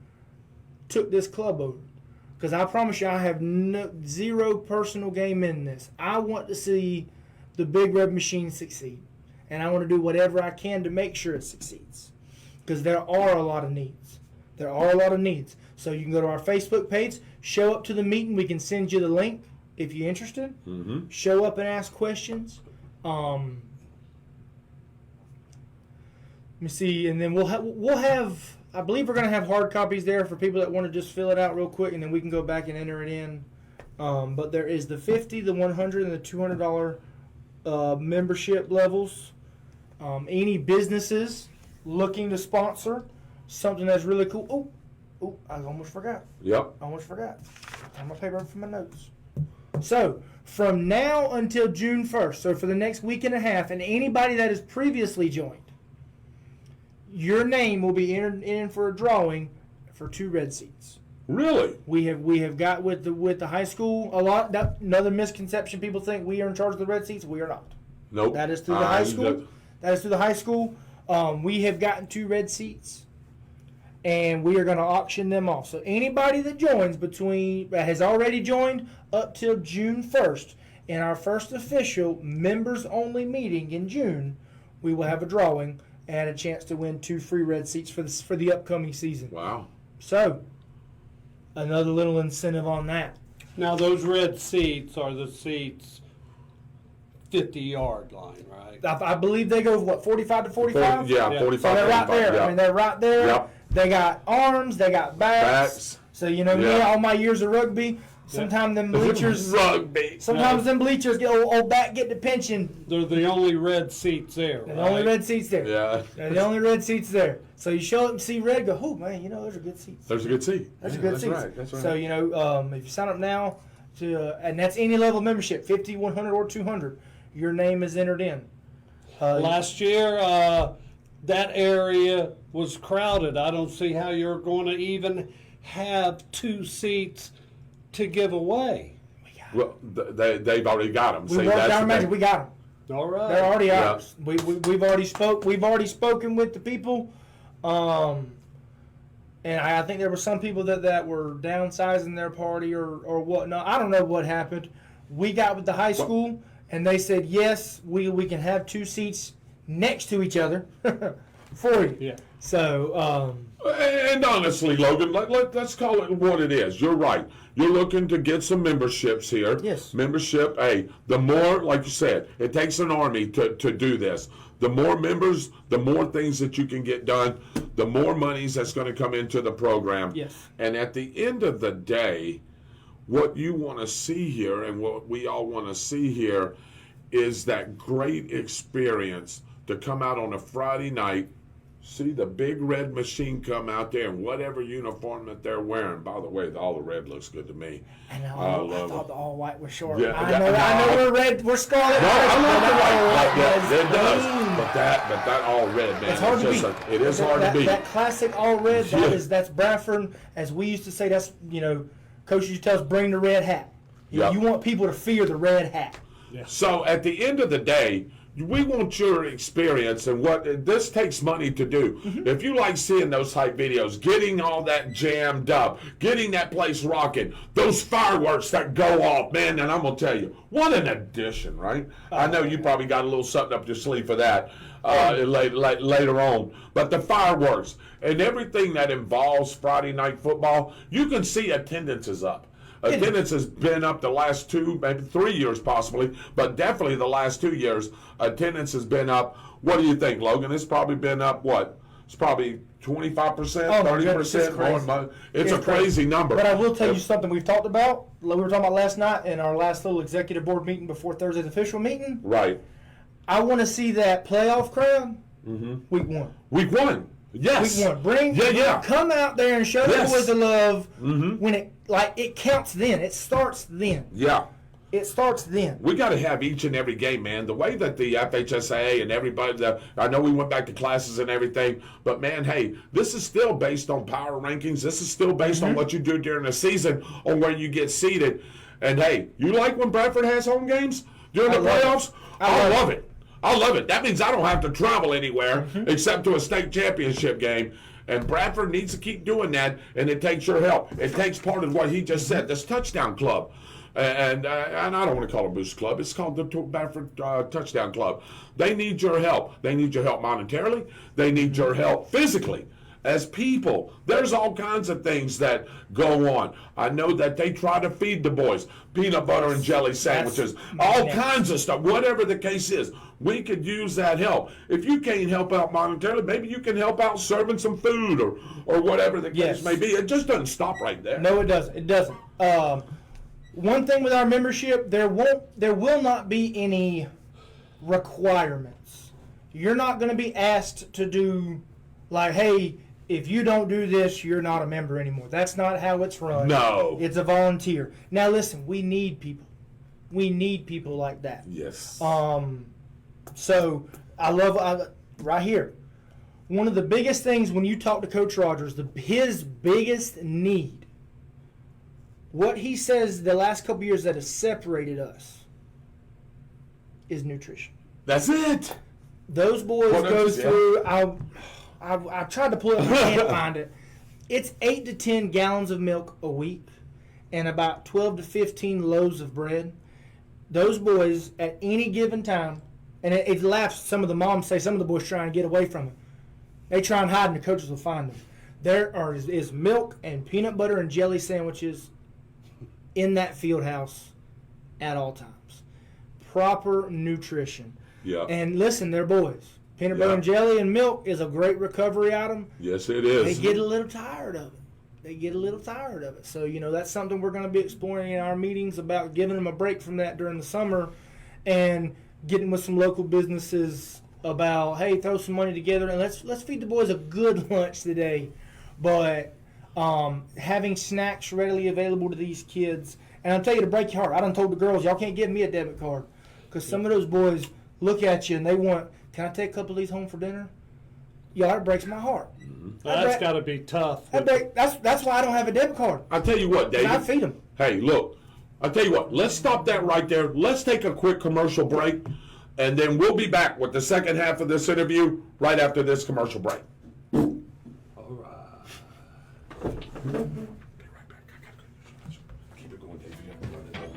took this club over. Because I promise you, I have zero personal game in this. I want to see the Big Red Machine succeed. And I want to do whatever I can to make sure it succeeds. Because there are a lot of needs. So you can go to our Facebook page, show up to the meeting. We can send you the link if you're interested. Mm-hmm. Show up and ask questions. me see, and then we'll have. I believe we're going to have hard copies there for people that want to just fill it out real quick, and then we can go back and enter it in. But there is the $50, the $100, and the $200 membership levels. Any businesses looking to sponsor something that's really cool. Oh, I almost forgot. Yep. I almost forgot. I'm my paper for my notes. So, from now until June 1st, so for the next week and a half, and anybody that has previously joined, your name will be entered in for a drawing for 2 red seats. Really? We have got with the high school a lot. Another misconception: people think we are in charge of the red seats. We are not. Nope. That is through the high school. That is through the high school. We have gotten 2 red seats, and we are going to auction them off. So anybody that joins has already joined up till June 1st, in our first official members only meeting in June, we will have a drawing and a chance to win 2 free red seats for the upcoming season. Wow. So, another little incentive on that. Now, those red seats are the seats 50-yard line, right? I believe they go, 45 to 45? Yeah, 45. So they're right there. Yeah. I mean, they're right there. Yep. They got arms. They got backs. So, me, Yeah. all my years of rugby, sometimes them bleachers, Rugby. them bleachers get old back get the pension. They're the only red seats there, They're right? the only red seats there. Yeah. They're the only red seats there. So you show up and see red, go, oh man, those are good seats. There's a good seat. That's Yeah, a good that's seats. Right. That's right. So if you sign up now, and that's any level of membership, 50, 100, or 200, your name is entered in. Last year, that area was crowded. I don't see how you're going to even have 2 seats to give away. Well, they've already got them. We walked down Magic, we got them. All right. They're already Yeah. ours. We've already spoken with the people, and I think there were some people that were downsizing their party or whatnot. I don't know what happened. We got with the high school, and they said yes, we can have 2 seats next to each other for you. Yeah. So. And honestly, Logan, let's call it what it is. You're right. You're looking to get some memberships here. Yes. Membership, the more, like you said, it takes an army to do this. The more members, the more things that you can get done, the more monies that's going to come into the program. Yes. And at the end of the day, what you want to see here and what we all want to see here is that great experience to come out on a Friday night, see the big red machine come out there in whatever uniform that they're wearing. By the way, all the red looks good to me. And I I love thought it. the all white was short. Yeah, I yeah, know we're red, we're scarlet. No, I love the but white. that It does. clean. But that all red, man. It's hard to beat. It is hard to beat. That classic all red, Yeah. that's Bradford, as we used to say. That's Coach used to tell us, bring the red hat. Yep. You want people to fear the red hat. So at the end of the day, we want your experience and what this takes money to do. Mm-hmm. If you like seeing those type videos, getting all that jammed up, getting that place rocking, those fireworks that go off, man, and I'm going to tell you, what an addition, right? I know you probably got a little something up your sleeve for that later on. But the fireworks and everything that involves Friday night football, you can see attendance is up. Attendance has been up the last 2, maybe 3 years possibly, but definitely the last 2 years, attendance has been up. What do you think, Logan? It's probably been up, what? It's probably 25%, 30% more. It's a crazy number. But I will tell you something we've talked about. We were talking about last night in our last little executive board meeting before Thursday's official meeting. Right. I want to see that playoff crowd week 1. Week 1. Yes. Week 1. Come out there and show the boys the love when it counts then. It starts then. Yeah. It starts then. We got to have each and every game, man. The way that the FHSA and everybody, I know we went back to classes and everything, but man, hey, this is still based on power rankings. This is still based on what you do during the season, on where you get seated. And hey, you like when Bradford has home games during the playoffs? I love it. I love it. That means I don't have to travel anywhere except to a state championship game. And Bradford needs to keep doing that, and it takes your help. It takes part of what he just said, this touchdown club. And I don't want to call it Boost Club. It's called the Bradford Touchdown Club. They need your help. They need your help monetarily. They need your help physically. as people. There's all kinds of things that go on. I know that they try to feed the boys peanut butter and jelly sandwiches, all kinds of stuff. Whatever the case is, we could use that help. If you can't help out monetarily, maybe you can help out serving some food or whatever the case may be. It just doesn't stop right there. No, it doesn't. It doesn't. One thing with our membership, there will not be any requirements. You're not going to be asked to do like, hey, if you don't do this, you're not a member anymore. That's not how it's run. No. It's a volunteer. Now listen, we need people. We need people like that. Yes. So I love right here. One of the biggest things when you talk to Coach Rodgers, his biggest need, what he says the last couple years that has separated us, is nutrition. That's it. Those boys go through. I tried to pull it up. I can't find it. It's 8 to 10 gallons of milk a week, and about 12 to 15 loaves of bread. Those boys at any given time, and it laughs. Some of the moms say some of the boys try and get away from it. They try and hide, and the coaches will find them. There is milk and peanut butter and jelly sandwiches in that field house at all times. Proper nutrition. Yeah. And listen, they're boys. Peanut butter and jelly and milk is a great recovery item. Yes, it is. They get a little tired of it. So, that's something we're going to be exploring in our meetings about giving them a break from that during the summer and getting with some local businesses about, hey, throw some money together and let's feed the boys a good lunch today. But having snacks readily available to these kids, and I'll tell you to break your heart, I done told the girls, y'all can't give me a debit card because some of those boys look at you and they want, can I take a couple of these home for dinner? Yeah, it breaks my heart. That's got to be tough. That's why I don't have a debit card. I'll tell you what, David. I feed them. Hey, look, I'll tell you what. Let's stop that right there. Let's take a quick commercial break, and then we'll be back with the second half of this interview right after this commercial break. All right. Be right back. I gotta go. Keep it going, David. You have to run it over.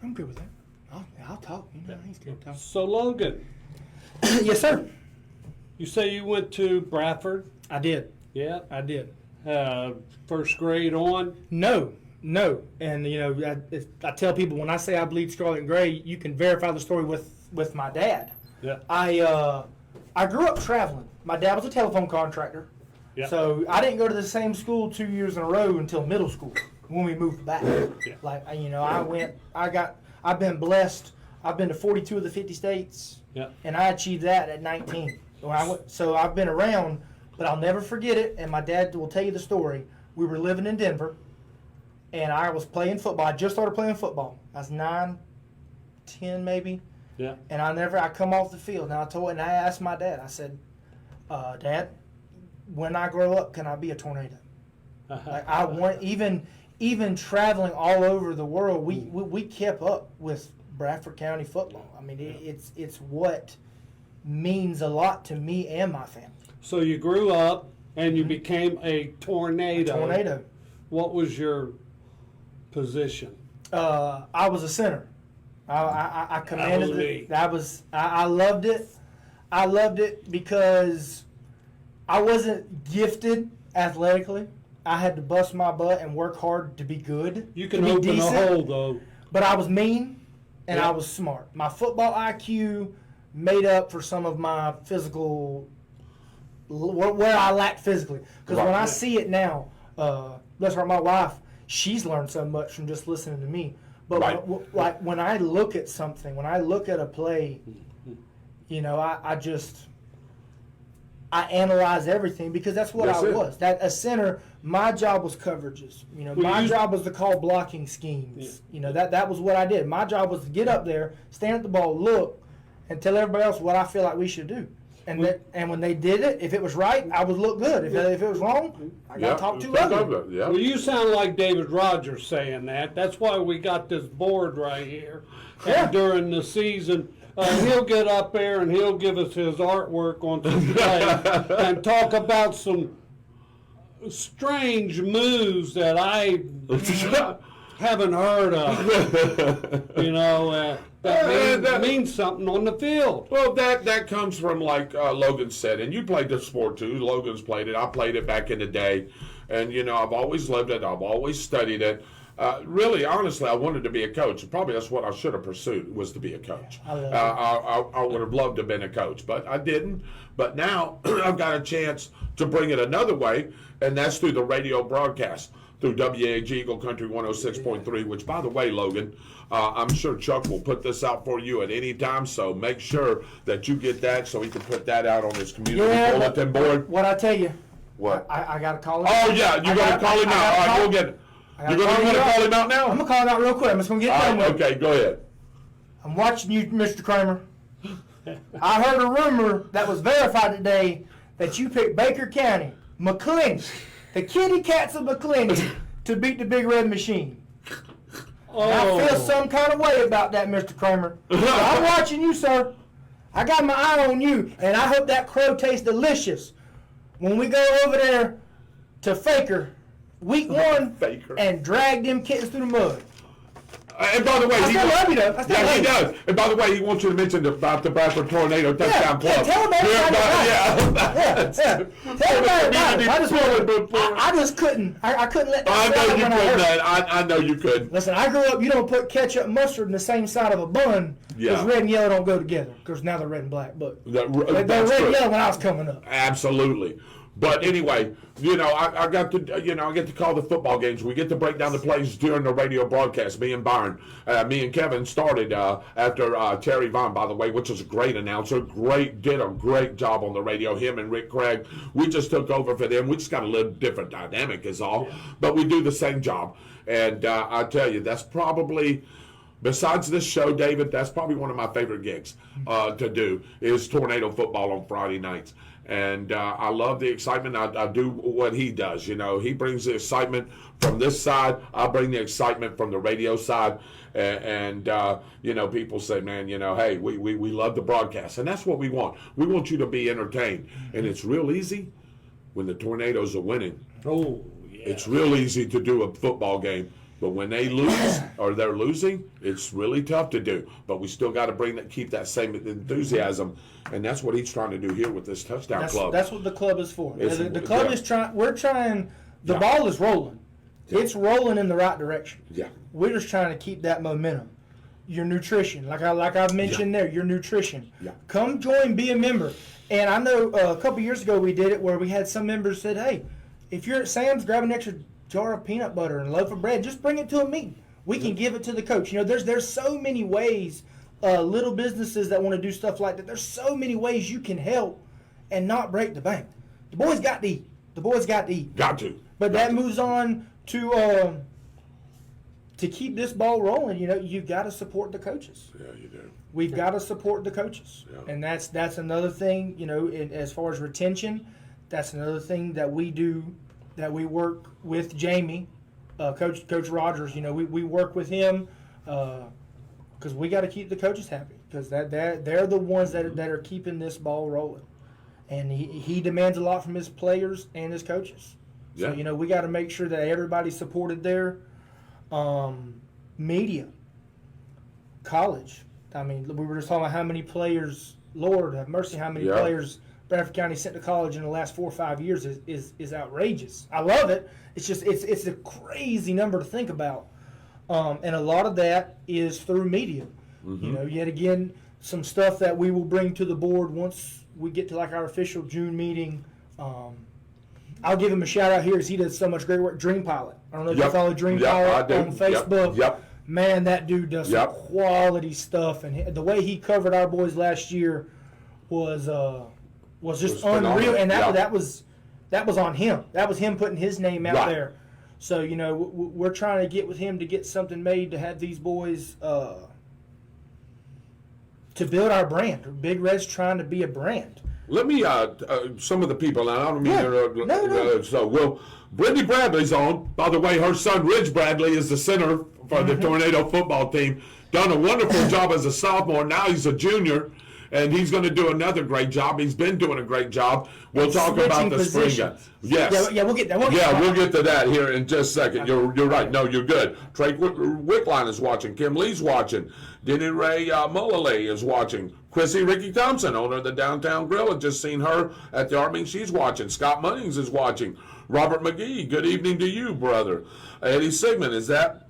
I'm good with that. I'll talk. He's good to talk. So, Logan, Yes, sir. you say you went to Bradford? I did. Yeah. I did. First grade on? No. And, I tell people when I say I bleed scarlet and gray, you can verify the story with my dad. Yeah. I grew up traveling. My dad was a telephone contractor. Yeah. So I didn't go to the same school 2 years in a row until middle school when we moved back. Yeah. Like, I've been blessed. I've been to 42 of the 50 states. Yeah. And I achieved that at 19. So I've been around, but I'll never forget it. And my dad will tell you the story. We were living in Denver, and I was playing football. I just started playing football. I was 9, 10 maybe. Yeah. And I come off the field, and I asked my dad. I said, Dad, when I grow up, can I be a tornado? Like I want, even traveling all over the world, we kept up with Bradford County football. I mean, it's what means a lot to me and my family. So you grew up and you became a tornado. What was your position? I was a center. I commanded it. I loved it. I loved it because I wasn't gifted athletically. I had to bust my butt and work hard to be good. You can to be open decent, a hole, though. But I was mean and Yeah. I was smart. My football IQ made up for some of my physical, where I lacked physically. Because when I see it now, that's right, my wife, she's learned so much from just listening to me. But Right. like when I look at something, when I look at a play, You know, I analyze everything because that's what I was. That a center, my job was coverages. You know, my job was to call blocking schemes. Yeah. You know, that was what I did. My job was to get up there, stand at the ball, look, and tell everybody else what I feel like we should do. And when they did it, if it was right, I would look good. If it was wrong, I got to talk to others. Yeah. Well, you sound like David Rodgers saying that. That's why we got this board right here. Yeah. And during the season, he'll get up there and he'll give us his artwork on some play and talk about some strange moves that I haven't heard of. You know, that means something on the field. Well, that comes from, like Logan said, and you played the sport too. Logan's played it. I played it back in the day. And, you know, I've always loved it. I've always studied it. Really, honestly, I wanted to be a coach. Probably that's what I should have pursued, was to be a coach. I would have loved to have been a coach, but I didn't. But now I've got a chance to bring it another way, and that's through the radio broadcast, through WAG Eagle Country 106.3, which, by the way, Logan, I'm sure Chuck will put this out for you at any time, so make sure that you get that so he can put that out on his community bulletin board. What I tell you? What? I got to call him. Oh, yeah, you got to call him out. All right, we'll get it. You're going to call him out now? I'm going to call him out real quick. I'm just going to get done with it. Okay, go ahead. I'm watching you, Mr. Kramer. I heard a rumor that was verified today that you picked Baker County, McClenny, the kitty cats of McClenny, to beat the Big Red Machine. And I feel some kind of way about that, Mr. Kramer. So I'm watching you, sir. I got my eye on you, and I hope that crow tastes delicious when we go over there to Faker week 1 and drag them kittens through the mud. And by the way, I still love you, though. He does. And by the way, he wants you to mention about the Bradford Tornado Touchdown Club. Yeah, tell him that. Tell him that. I just couldn't. I couldn't let that I know you couldn't. Listen, I grew up, you don't put ketchup and mustard in the same side of a bun because red and yellow don't go together. Because now they're red and black. But they were red and yellow when I was coming up. Absolutely. But anyway, you know, I get to call the football games. We get to break down the plays during the radio broadcast. Me and Byron, me and Kevin started after Terry Vaughn, by the way, which was a great announcer. Did a great job on the radio. Him and Rick Craig. We just took over for them. We just got a little different dynamic is all. But we do the same job. And I tell you, that's probably, besides this show, David, that's probably one of my favorite gigs to do is tornado football on Friday nights. And I love the excitement. I do what he does. You know, he brings the excitement from this side. I bring the excitement from the radio side. And you know, people say, man, you know, hey, we love the broadcast. And that's what we want. We want you to be entertained. And it's real easy when the Tornadoes are winning. Oh, yeah. It's real easy to do a football game. But when they lose or they're losing, it's really tough to do. But we still got to keep that same enthusiasm, and that's what he's trying to do here with this touchdown club. That's what the club is for. The club is trying. We're trying. The ball is rolling. Yeah. It's rolling in the right direction. Yeah. We're just trying to keep that momentum. Your nutrition, like I've mentioned there, your nutrition. Yeah. Come join, be a member. And I know a couple years ago we did it where we had some members said, hey, if you're at Sam's, grab an extra jar of peanut butter and a loaf of bread, just bring it to a meeting. We can give it to the coach. You know, there's so many ways, little businesses that want to do stuff like that. There's so many ways you can help and not break the bank. The boys got to eat. Got to. But that moves on to keep this ball rolling. You know, you've got to support the coaches. Yeah, you do. We've got to support the coaches. Yeah. And that's another thing, you know, as far as retention, that's another thing that we do, that we work with Jamie, Coach Rodgers. You know, we work with him because we got to keep the coaches happy because they're the ones that are keeping this ball rolling, and he demands a lot from his players and his coaches. Yeah. So you know, we got to make sure that everybody's supported there. Media, college. I mean, we were just talking about how many players. Lord have mercy, how many players Bradford County sent to college in the last 4 or 5 years is outrageous. I love it. It's just it's a crazy number to think about, and a lot of that is through media. Mm-hmm. You know, yet again, some stuff that we will bring to the board once we get to like our official June meeting. I'll give him a shout out here as he does so much great work. Dream Pilot. I don't know if you follow Dream Pilot on Facebook. Yep. Man, that dude does some quality stuff, and the way he covered our boys last year was just phenomenal. unreal, and Yeah. that was on him. That was him putting his name out Right. there. So we're trying to get with him to get something made to have these boys to build our brand. Big Red's trying to be a brand. Let me, some of the people, and I don't mean Yeah. to, No. so Brittany Bradley's on. By the way, her son Ridge Bradley is the center for the Tornado football team. Done a wonderful job as a sophomore. Now he's a junior, and he's going to do another great job. He's been doing a great job. We'll talk about the spring game. Yes. Yeah, we'll get that. We'll get to that here in just a second. You're right. No, you're good. Trey Wickline is watching. Kim Lee's watching. Denny Ray Mullally is watching. Chrissy Ricky Thompson, owner of the Downtown Grill, had just seen her at the Art Meeting. She's watching. Scott Munnings is watching. Robert McGee, good evening to you, brother. Eddie Sigmund, is that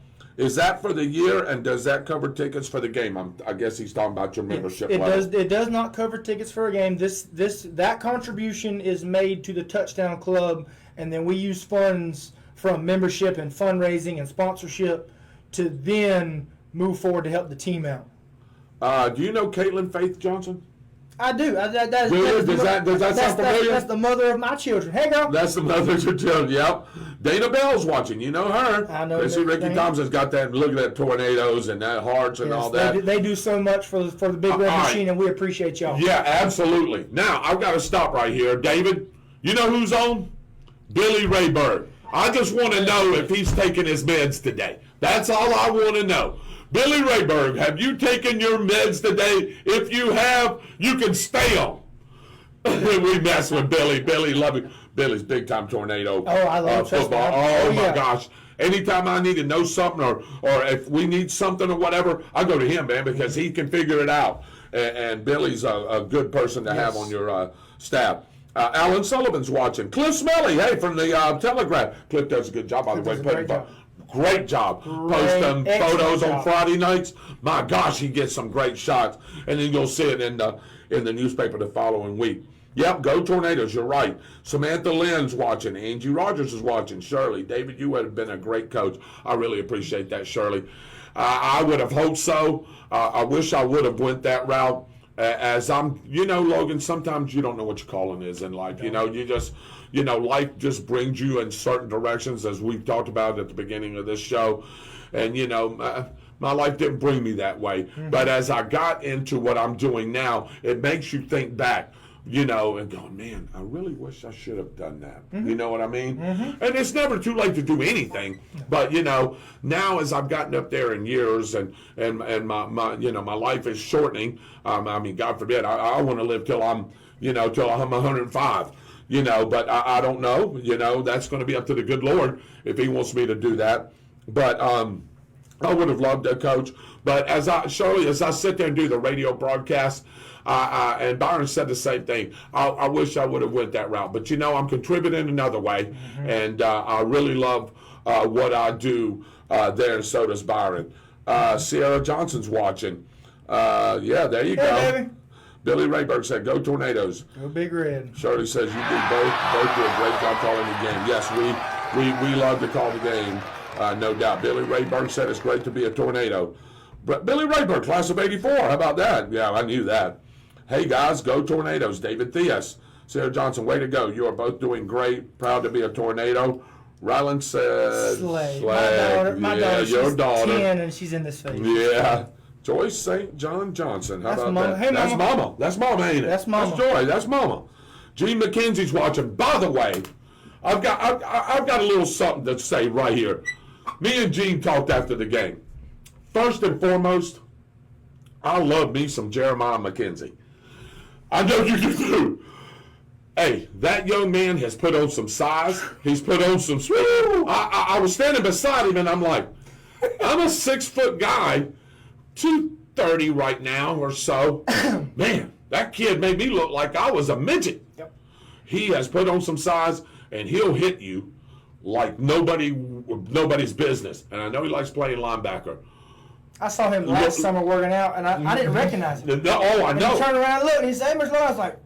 for the year, and does that cover tickets for the game? I guess he's talking about your membership level. It does not cover tickets for a game. That contribution is made to the Touchdown Club, and then we use funds from membership and fundraising and sponsorship to then move forward to help the team out. Do you know Caitlin Faith Johnson? I do. Does that sound familiar? That's the mother of my children. Hey, girl. That's the mother of your children, yep. Dana Bell's watching. You know her. I know Chrissy Ricky Dana. Thompson's got that. Look at that tornadoes and that hearts and all that. They do so much for the Big Red all right. Machine, and we appreciate y'all. Yeah, absolutely. Now, I've got to stop right here. David, you know who's on? Billy Rayberg. I just want to know if he's taking his meds today. That's all I want to know. Billy Rayberg, have you taken your meds today? If you have, you can stay on. We mess with Billy. Billy, love you. Billy's big time tornado. Oh, I love football. Chester. Oh my Yeah. gosh. Anytime I need to know something or if we need something or whatever, I go to him, man, because he can figure it out. And Billy's a good person to have on your staff. Alan Sullivan's watching. Cliff Smelly, hey, from the Telegraph. Cliff does a good job, by the way. does a great job. Great job. Posting Excellent photos on job. Friday nights. My gosh, he gets some great shots. And then you'll see it in the newspaper the following week. Yep, go Tornadoes, you're right. Samantha Lynn's watching. Angie Rodgers is watching. Shirley, David, you would have been a great coach. I really appreciate that, Shirley. I would have hoped so. I wish I would have went that route. As I'm, Logan, sometimes you don't know what your calling is in life. You just, life just brings you in certain directions, as we've talked about at the beginning of this show. And, my life didn't bring me that way. Mm-hmm. But as I got into what I'm doing now, it makes you think back, and going, man, I really wish I should have done that. Mm-hmm. You know what I mean? Mm-hmm. And it's never too late to do anything. But, now as I've gotten up there in years and my life is shortening, God forbid, I want to live till I'm 105. But I don't know. That's going to be up to the good Lord if He wants me to do that. But I would have loved to coach. But as I sit there and do the radio broadcast, and Byron said the same thing. I wish I would have went that route. But I'm contributing another way, and I really love what I do there, and so does Byron. Sierra Johnson's watching. Yeah, there you go. Baby. Billy Rayberg said, "Go Tornadoes." Go Big Red. Shirley says, "You did both do a great job calling the game." Yes, we love to call the game, no doubt. Billy Rayberg said it's great to be a Tornado. But Billy Rayberg, class of '84. How about that? Yeah, I knew that. Hey guys, go Tornadoes. David Theus, Sarah Johnson, way to go. You are both doing great. Proud to be a Tornado. Ryland says, Slay. My yeah, daughter, your she's daughter. 10 and she's in this phase. Yeah. Joyce St. John Johnson. How That's about Mama. that? Hey, That's Mama. Mama. That's Mama, ain't it? That's Mama. That's Joy. That's Mama. Gene McKenzie's watching. By the way, I've got a little something to say right here. Me and Gene talked after the game. First and foremost, I love me some Jeremiah McKenzie. I know you do too. Hey, that young man has put on some size. He's put on some. I was standing beside him and I'm like, I'm a 6 foot guy, 230 right now or so. Man, that kid made me look like I was a midget. Yep. He has put on some size and he'll hit you like nobody's business. And I know he likes playing linebacker. I saw him last summer working out, and I didn't recognize him. Oh, I And know. he turned around and looked, and he said, "Hey, Mr. Lawrence," I was like,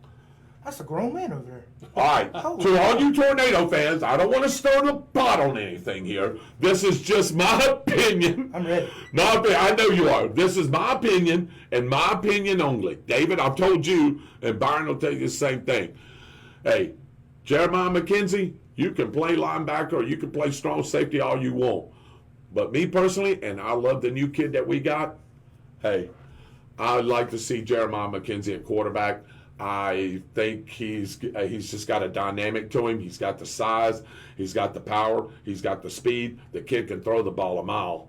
That's a grown man over there. All right, to all you Tornado fans, I don't want to stir the pot on anything here. This is just my opinion. I'm ready. I know you are. This is my opinion and my opinion only. David, I've told you, and Byron will tell you the same thing. Hey, Jeremiah McKenzie, you can play linebacker or you can play strong safety all you want. But me personally, and I love the new kid that we got, hey, I'd like to see Jeremiah McKenzie at quarterback. I think he's just got a dynamic to him. He's got the size. He's got the power. He's got the speed. The kid can throw the ball a mile.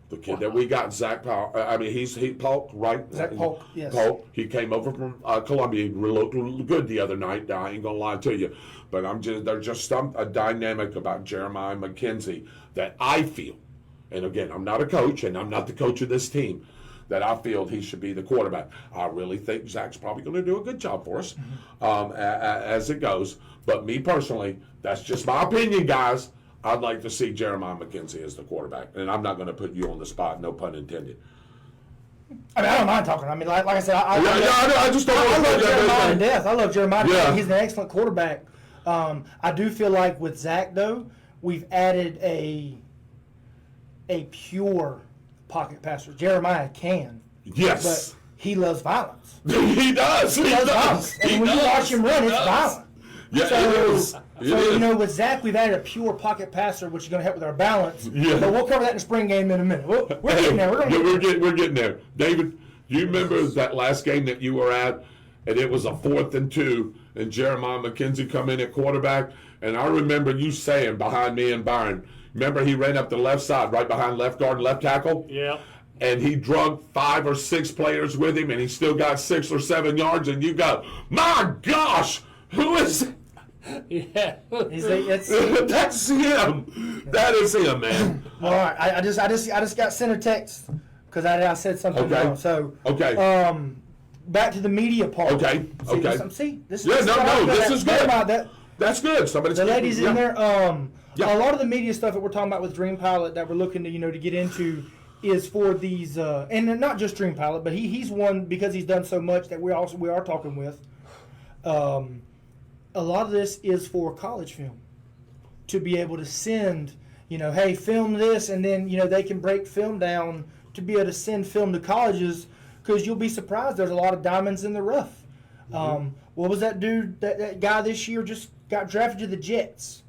The kid that we got, Zach Polk, he's Polk, right? Zach Polk, yes. Polk. He came over from Columbia. He looked good the other night. I ain't gonna lie to you, but there's just a dynamic about Jeremiah McKenzie that I feel, and again, I'm not a coach, and I'm not the coach of this team, that I feel he should be the quarterback. I really think Zach's probably going to do a good job for us as it goes. But me personally, that's just my opinion, guys. I'd like to see Jeremiah McKenzie as the quarterback. And I'm not going to put you on the spot, no pun intended. I mean, I don't mind talking. I mean, like I said, I just don't I want love to Jeremiah to death. I love Jeremiah to Yeah. death. He's an excellent quarterback. I do feel like with Zach, though, we've added a pure pocket passer. Jeremiah can. Yes. But he loves violence. He does. He loves violence. And when you watch him run, it's violent. Yeah, So, it is. you know, with Zach, we've added a pure pocket passer, which is going to help with our balance. Yeah. But we'll cover that in the spring game in a minute. We're getting there. We're getting there. David, you remember that last game that you were at, and it was a 4th and 2, and Jeremiah McKenzie come in at quarterback, and I remember you saying behind me and Byron, remember he ran up the left side, right behind left guard and left tackle? Yeah. And he drug 5 or 6 players with him, and he still got 6 or 7 yards, and you go, my gosh, who is it? Yeah. That's him. That is him, man. All right. I just got sent a text because I said something Okay. wrong. So Okay. back to the media part. Okay. Okay. This Yeah, is no, this is good. That, That's good. Somebody's the ladies in there. Yeah. A lot of the media stuff that we're talking about with Dream Pilot that we're looking to get into is for these and not just Dream Pilot, but he's one because he's done so much that we are talking with. A lot of this is for college film to be able to send, hey, film this, and then they can break film down to be able to send film to colleges because you'll be surprised there's a lot of diamonds in the rough. What was that dude? That guy this year just got drafted to the Jets.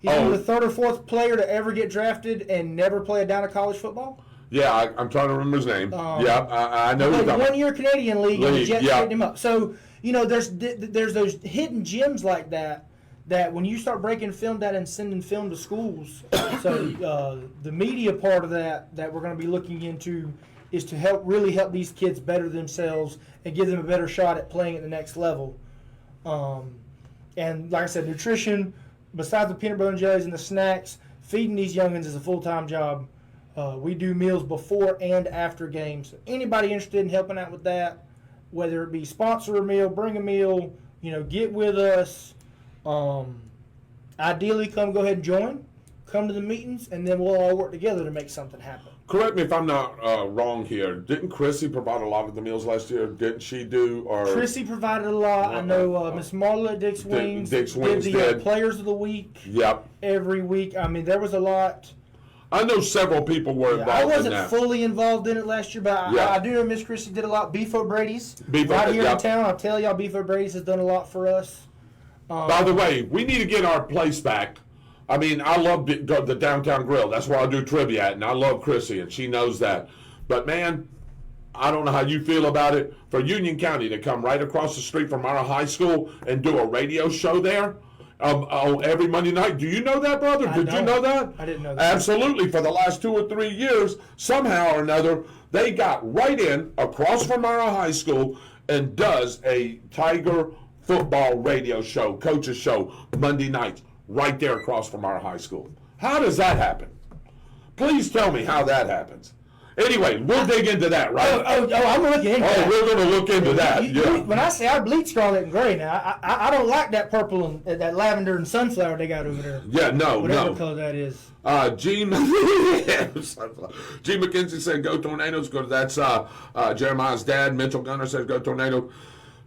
He's the 3rd or 4th player to ever get drafted and never play a down of college football. Yeah, I'm trying to remember his name. I know. He played 1 year Canadian League and the Jets picked him up. So there's those hidden gems like that when you start breaking film down and sending film to schools. So the media part of that we're going to be looking into is to really help these kids better themselves and give them a better shot at playing at the next level. And like I said, nutrition, besides the peanut butter and jellies and the snacks, feeding these youngins is a full-time job. We do meals before and after games. Anybody interested in helping out with that, whether it be sponsor a meal, bring a meal, get with us. Ideally, go ahead and join. Come to the meetings, and then we'll all work together to make something happen. Correct me if I'm not wrong here. Didn't Chrissy provide a lot of the meals last year? Didn't she do? Or Chrissy provided a lot. I know Miss Marla at Dick's Wings did the Players of the Week. Yep. Every week. I mean, there was a lot. I know several people were involved I in that. wasn't fully involved in it last year, but I do know Miss Chrissy did a lot. Beef O'Brady's right here in town. I'll tell y'all, Beef O'Brady's has done a lot for us. By the way, we need to get our place back. I mean, I love the Downtown Grill. That's where I do trivia at, and I love Chrissy, and she knows that. But, man, I don't know how you feel about it. For Union County to come right across the street from our high school and do a radio show there every Monday night. Do you know that, brother? Did you know that? I didn't know that. Absolutely. For the last 2 or 3 years, somehow or another, they got right in across from our high school and does a Tiger football radio show, coach's show, Monday nights, right there across from our high school. How does that happen? Please tell me how that happens. Anyway, we'll dig into that, right? I'm looking into that. We're going to look into that. When I say I bleed scarlet and gray now, I don't like that purple and that lavender and sunflower they got over there. Yeah, Whatever color that is. Gene McKenzie said, go Tornadoes. That's Jeremiah's dad. Mitchell Gunner says, go Tornado.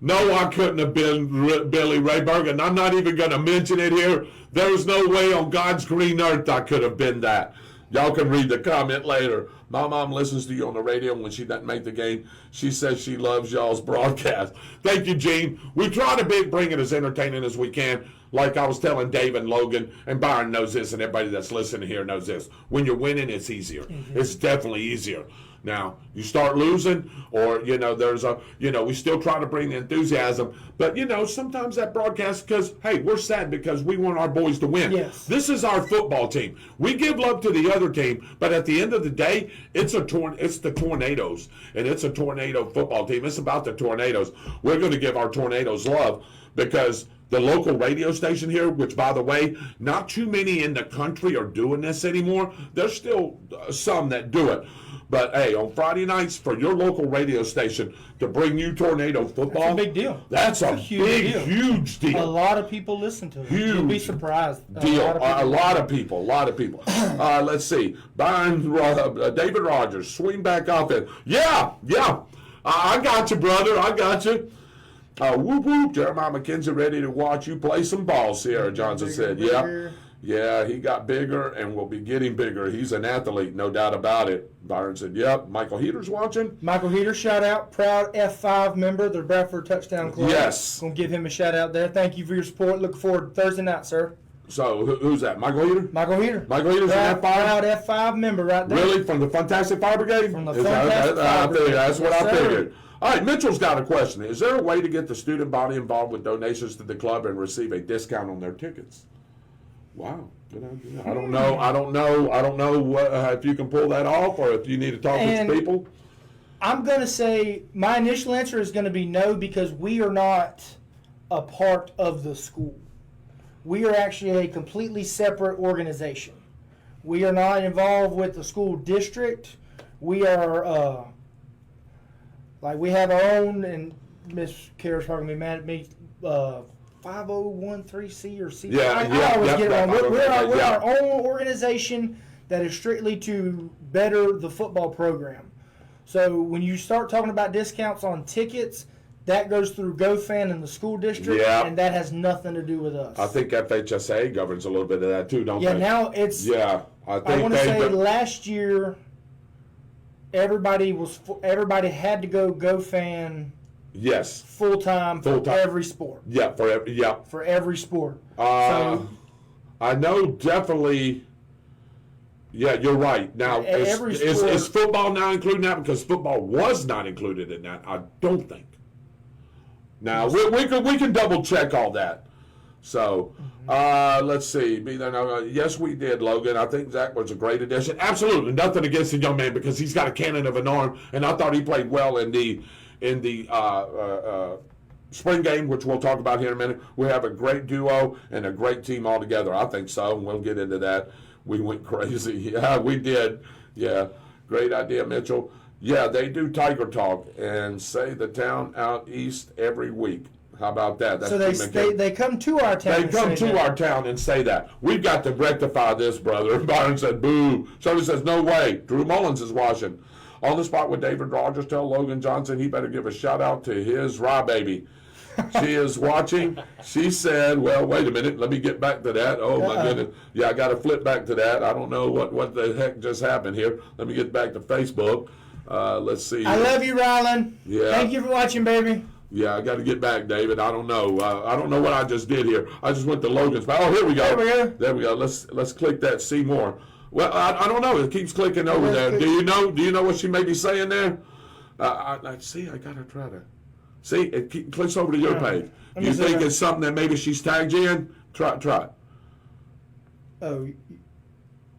No, I couldn't have been Billy Rayberg, and I'm not even going to mention it here. There's no way on God's green earth I could have been that. Y'all can read the comment later. My mom listens to you on the radio when she doesn't make the game. She says she loves y'all's broadcast. Thank you, Gene. We try to bring it as entertaining as we can. Like I was telling Dave and Logan, and Byron knows this, and everybody that's listening here knows this. When you're winning, it's easier. Mm-hmm. It's definitely easier. Now, you start losing, or, we still try to bring the enthusiasm. But, sometimes that broadcast, because, hey, we're sad because we want our boys to win. Yes. This is our football team. We give love to the other team, but at the end of the day, it's the Tornadoes, and it's a Tornado football team. It's about the Tornadoes. We're going to give our Tornadoes love because the local radio station here, which, by the way, not too many in the country are doing this anymore. There's still some that do it. But, hey, on Friday nights for your local radio station to bring you Tornado football. That's a big deal. That's a huge deal. A lot of people listen to it. Huge. You'll be surprised. Deal. A lot of people. Let's see. David Rodgers, swing back offense. Yeah. I got you, brother. I got you. Whoop, whoop. Jeremiah McKenzie ready to watch you play some ball, Sierra Johnson said. Yeah. Yeah, he got bigger and will be getting bigger. He's an athlete, no doubt about it. Byron said, yep. Michael Heater's watching. Michael Heater, shout out. Proud F5 member, the Bradford Touchdown Club. Yes. Going to give him a shout out there. Thank you for your support. Look forward to Thursday night, sir. So, who's that? Michael Heater? Michael Heater. Michael Heater's an F5? Proud F5 member right there. Really? From the Fantastic Fire Brigade? From the Fantastic Fire Brigade. That's what I figured. All right, Mitchell's got a question. Is there a way to get the student body involved with donations to the club and receive a discount on their tickets? Wow. Good idea. I don't know what, if you can pull that off or if you need to talk to people. I'm going to say my initial answer is going to be no because we are not a part of the school. We are actually a completely separate organization. We are not involved with the school district. We are, we have our own, and Miss Kara's probably going to be mad at me, 5013C or C. I always get it wrong. We're our own organization that is strictly to better the football program. So when you start talking about discounts on tickets, that goes through GoFan and the school district, and that has nothing to do with us. I think FHSA governs a little bit of that too, don't they? Yeah, now it's. Yeah, I think I want to say last year, everybody had to go GoFan. Yes. Full time for every sport. Yeah, for every sport. So, I know definitely. Yeah, you're right. Now, is football now including that? Because football was not included in that, I don't think. Now, we can double check all that. So, let's see. Yes, we did, Logan. I think Zach was a great addition. Absolutely. Nothing against the young man because he's got a cannon of an arm, and I thought he played well in the spring game, which we'll talk about here in a minute. We have a great duo and a great team all together. I think so, and we'll get into that. We went crazy. Yeah, we did. Yeah, great idea, Mitchell. Yeah, they do Tiger Talk and say the town out east every week. How about that? That's so they come to our town. They come to our town and say that. We've got to rectify this, brother. Byron said, boo. Somebody says, no way. Drew Mullins is watching. On the spot with David Rodgers, tell Logan Johnson he better give a shout out to his Rye baby. She is watching. She said, well, wait a minute. Let me get back to that. Oh, my goodness. Yeah, I got to flip back to that. I don't know what the heck just happened here. Let me get back to Facebook. Let's see. I love you, Rylan. Yeah. Thank you for watching, baby. Yeah, I got to get back, David. I don't know. I don't know what I just did here. I just went to Logan's. Oh, here we go. There we go. Let's click that. See more. Well, I don't know. It keeps clicking over there. Do you know what she may be saying there? See, I got to try to. See, it clicks over to your page. You think it's something that maybe she's tagged you in? Try it. Oh.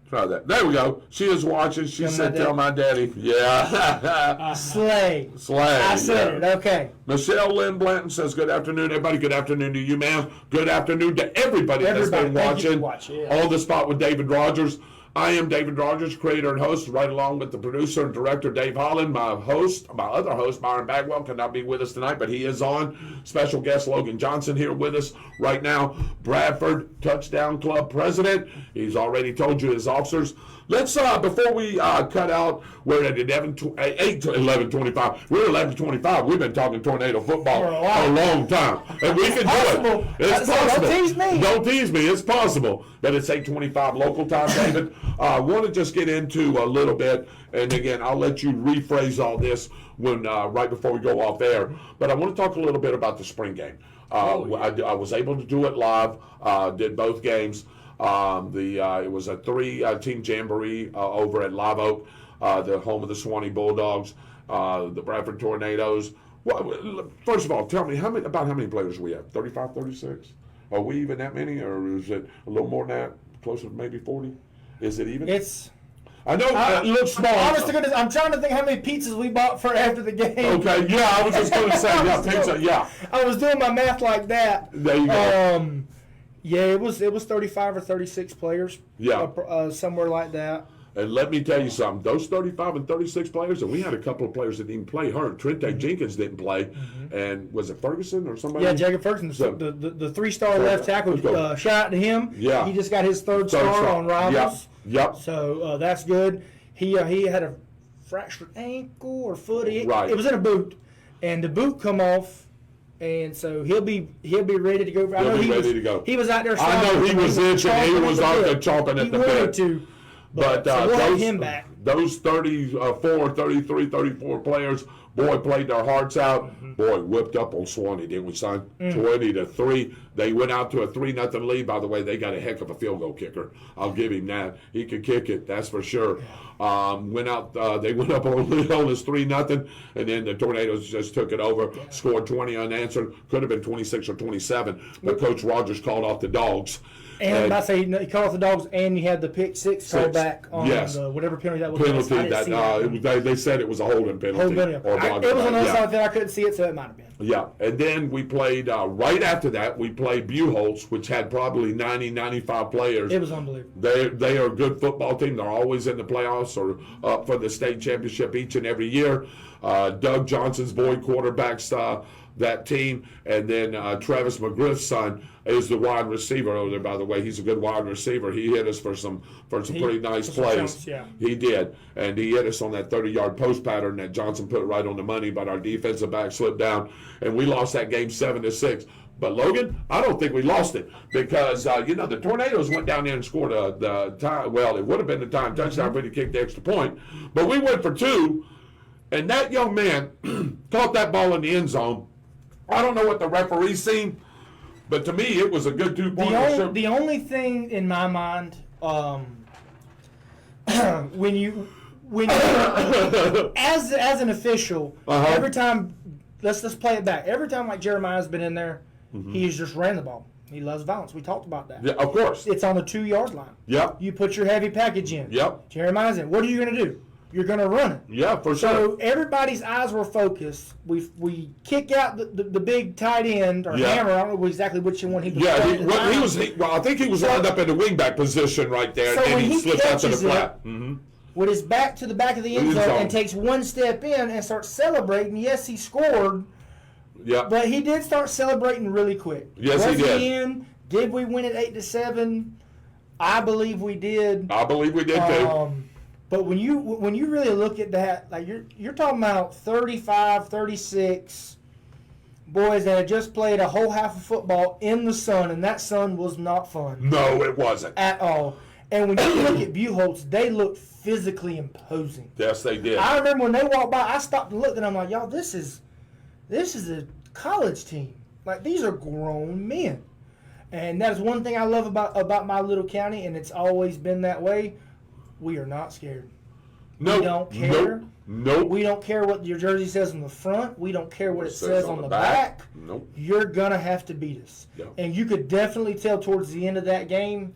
Try that. There we go. She is watching. She said, tell my daddy. Yeah. Slay. I said it. Okay. Michelle Lynn Blanton says, good afternoon, everybody. Good afternoon to you, ma'am. Good afternoon to everybody that's been watching On the Spot with David Rodgers. I am David Rodgers, creator and host, right along with the producer and director, Dave Holland. My other host, Byron Bagwell, cannot be with us tonight, but he is on. Special guest, Logan Johnson, here with us right now. Bradford Touchdown Club president. He's already told you his officers. Let's before we cut out, we're at 11:25. We're 11:25. We've been talking tornado football For a while. a long time, and we can do possible. it. It's possible. Don't tease me. Don't tease me. It's possible. But it's 8:25 local time, David. I want to just get into a little bit, and again, I'll let you rephrase all this when right before we go off air. But I want to talk a little bit about the spring game. I was able to do it live. Did both games. It was a 3-team jamboree over at Live Oak, the home of the Swanee Bulldogs, the Bradford Tornadoes. Well, first of all, tell me how many players we have? 35, 36? Are we even that many, or is it a little more than that? Closer to maybe 40? Is it even? I know it looks small. Honest to goodness, I'm trying to think how many pizzas we bought for after the game. Okay, yeah, I was just going to say, yeah, pizza, yeah. I was doing my math like that. There you go. Yeah, it was 35 or 36 players. Yeah. Somewhere like that. And let me tell you something. Those 35 and 36 players, and we had a couple of players that didn't play hurt. Trente Jenkins didn't play. And was it Ferguson or somebody? Yeah, Jacob Ferguson, the 3-star left tackle. Shout out to him. Yeah. He just got his third star on Rivals. Yep. So that's good. He had a fractured ankle or foot. Right. It was in a boot, and the boot come off. And so he'll be ready to go. He'll be ready to go. He was out there. I know he was itching. He was out there chomping at the bit. But so we'll have him back. Those 34, 33, 34 players, boy, played their hearts out. Boy, whipped up on Swanee, didn't we, son? 20-3. They went out to a 3-0 lead. By the way, they got a heck of a field goal kicker. I'll give him that. He could kick it, that's for sure. They went up on us 3-0, and then the Tornadoes just took it over, scored 20 unanswered. Could have been 26 or 27, but Coach Rodgers called off the Dogs. And I say he called off the Dogs, and you had the pick six called back on whatever penalty that was. They said it was a holding penalty. It was on the other side that I couldn't see it, so it might have been. Yeah, and then we played, right after that, we played Buchholz, which had probably 90, 95 players. It was unbelievable. They are a good football team. They're always in the playoffs or up for the state championship each and every year. Doug Johnson's boy quarterbacks that team, and then Travis McGriff's son is the wide receiver over there. By the way, he's a good wide receiver. He hit us for some pretty nice plays. He did, and he hit us on that 30-yard post pattern that Johnson put right on the money. But our defensive back slipped down, and we lost that game 7-6. But Logan, I don't think we lost it because the Tornadoes went down there and scored the time. Well, it would have been the time touchdown if we kicked the extra point, but we went for 2, and that young man caught that ball in the end zone. I don't know what the referee seen, but to me it was a good 2-point. The only thing in my mind, when you as an official, every time let's play it back. Every time like Jeremiah's been in there, he's just ran the ball. He loves violence. We talked about that. Yeah, of course. It's on the 2-yard line. Yep. You put your heavy package in. Yep. Jeremiah's in. What are you going to do? You're going to run it. Yeah, for So sure. everybody's eyes were focused. We kick out the big tight end or hammer. I don't know exactly which one he was. Yeah, I think he was lined up in the wingback position right there, So and then when he he slipped out to the catches flat. with his back to the back of the end zone and takes one step in and starts celebrating. Yes, he scored, Yeah. but he did start celebrating really quick. Yes, he did. In? Did we win it 8-7? I believe we did. I believe we did too. But when you really look at that, like you're talking about 35, 36 boys that had just played a whole half of football in the sun, and that sun was not fun. No, it wasn't. At all. And when you look at Buchholz, they look physically imposing. Yes, they did. I remember when they walked by, I stopped and looked, and I'm like, y'all, this is a college team. Like, these are grown men. And that is one thing I love about my little county, and it's always been that way. We are not scared. Nope. We don't care. Nope. We don't care what your jersey says on the front. We don't care what it says on the back. Nope. You're going to have to beat us. Yep. And you could definitely tell towards the end of that game,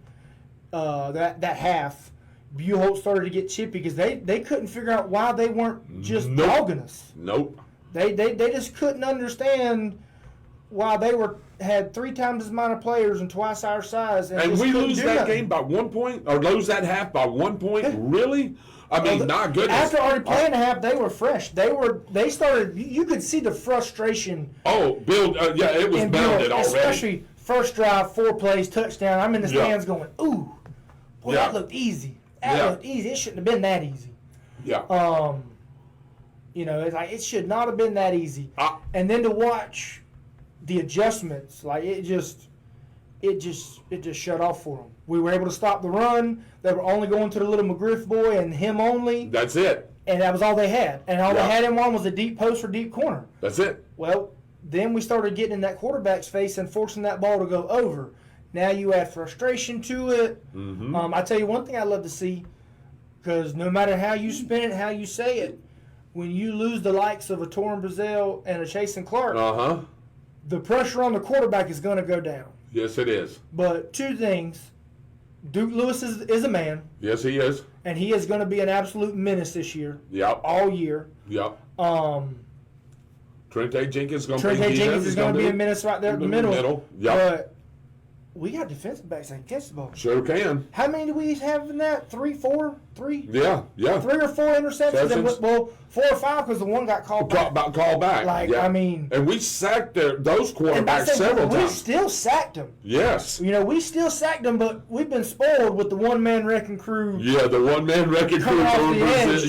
that half, Buchholz started to get chippy because they couldn't figure out why they weren't just dogging us. Nope. They just couldn't understand why they had 3 times as many players and twice our size. And we lose that game by 1 point, or lose that half by 1 point? Really? I mean, not goodness. After already playing a half, they were fresh. They started. You could see the frustration. Oh, Bill, it was bounded already. Especially first drive, 4 plays, touchdown. I'm in the stands going, ooh, boy, that looked easy. That looked easy. It shouldn't have been that easy. Yeah. You know, it's like it should not have been that easy. And then to watch the adjustments, like it just shut off for them. We were able to stop the run. They were only going to the little McGriff boy and him only. That's it. And that was all they had. And all they had him on was a deep post or deep corner. That's it. Well, then we started getting in that quarterback's face and forcing that ball to go over. Now you add frustration to it. Mm-hmm. I tell you one thing I love to see, because no matter how you spin it, how you say it, when you lose the likes of a Torrin Brazil and a Chasen Clark, the pressure on the quarterback is going to go down. Yes, it is. But two things. Duke Lewis is a man. Yes, he is. And he is going to be an absolute menace this year. Yep. All year. Yep. Trente Jenkins is going to be a menace right there in the middle. Yep. But we got defensive backs that can catch the ball. Sure can. How many do we have in that? Three? Yeah. 3 or 4 interceptions. And, well, 4 or 5 because the one got called back. Call back. Like, yeah. I mean. And we sacked those quarterbacks several times. We still sacked them. Yes. You know, we still sacked them, but we've been spoiled with the one-man wrecking crew. Yeah, the one-man wrecking crew. Off the edge,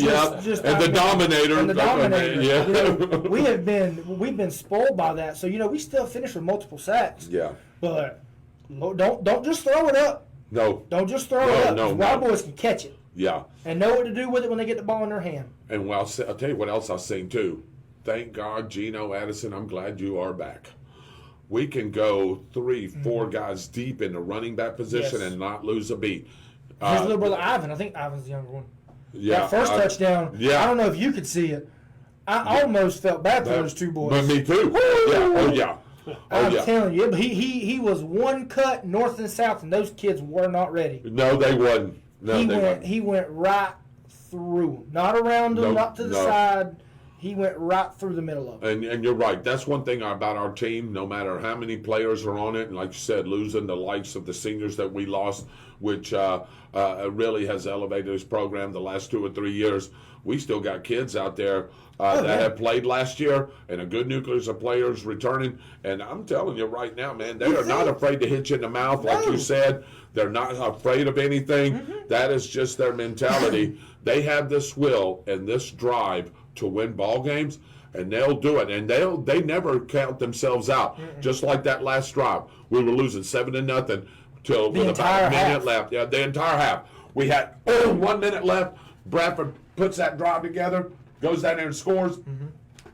and the Dominator. And the Dominator. Yeah. You know, we've been spoiled by that. So, you know, we still finished with multiple sacks. Yeah. But don't just throw it up. No. Don't just throw it up. No. Wild boys can catch it. Yeah. And know what to do with it when they get the ball in their hand. And I'll tell you what else I've seen too. Thank God, Gino Addison, I'm glad you are back. We can go 3, 4 guys deep in the running back position and not lose a beat. His little brother Ivan, I think Ivan's the younger one. Yeah. That first touchdown, I don't know if you could see it. I almost felt bad for those two boys. But me too. Woo! Yeah. Oh yeah. I'm telling you, but he was one cut north and south, and those kids were not ready. No, they wasn't. No, he went right through them. Not around them, not to the side. He went right through the middle of them. And you're right. That's one thing about our team. No matter how many players are on it, and like you said, losing the likes of the seniors that we lost, which really has elevated this program the last 2 or 3 years, we still got kids out there that have played last year, and a good nucleus of players returning. And I'm telling you right now, man, they are not afraid to hit you in the mouth, like you said. They're not afraid of anything. That is just their mentality. They have this will and this drive to win ball games, and they'll do it. And they never count themselves out. Just like that last drive, we were losing 7-0 till with about a minute left. Yeah, the entire half. We had 1 minute left. Bradford puts that drive together, goes down there and scores.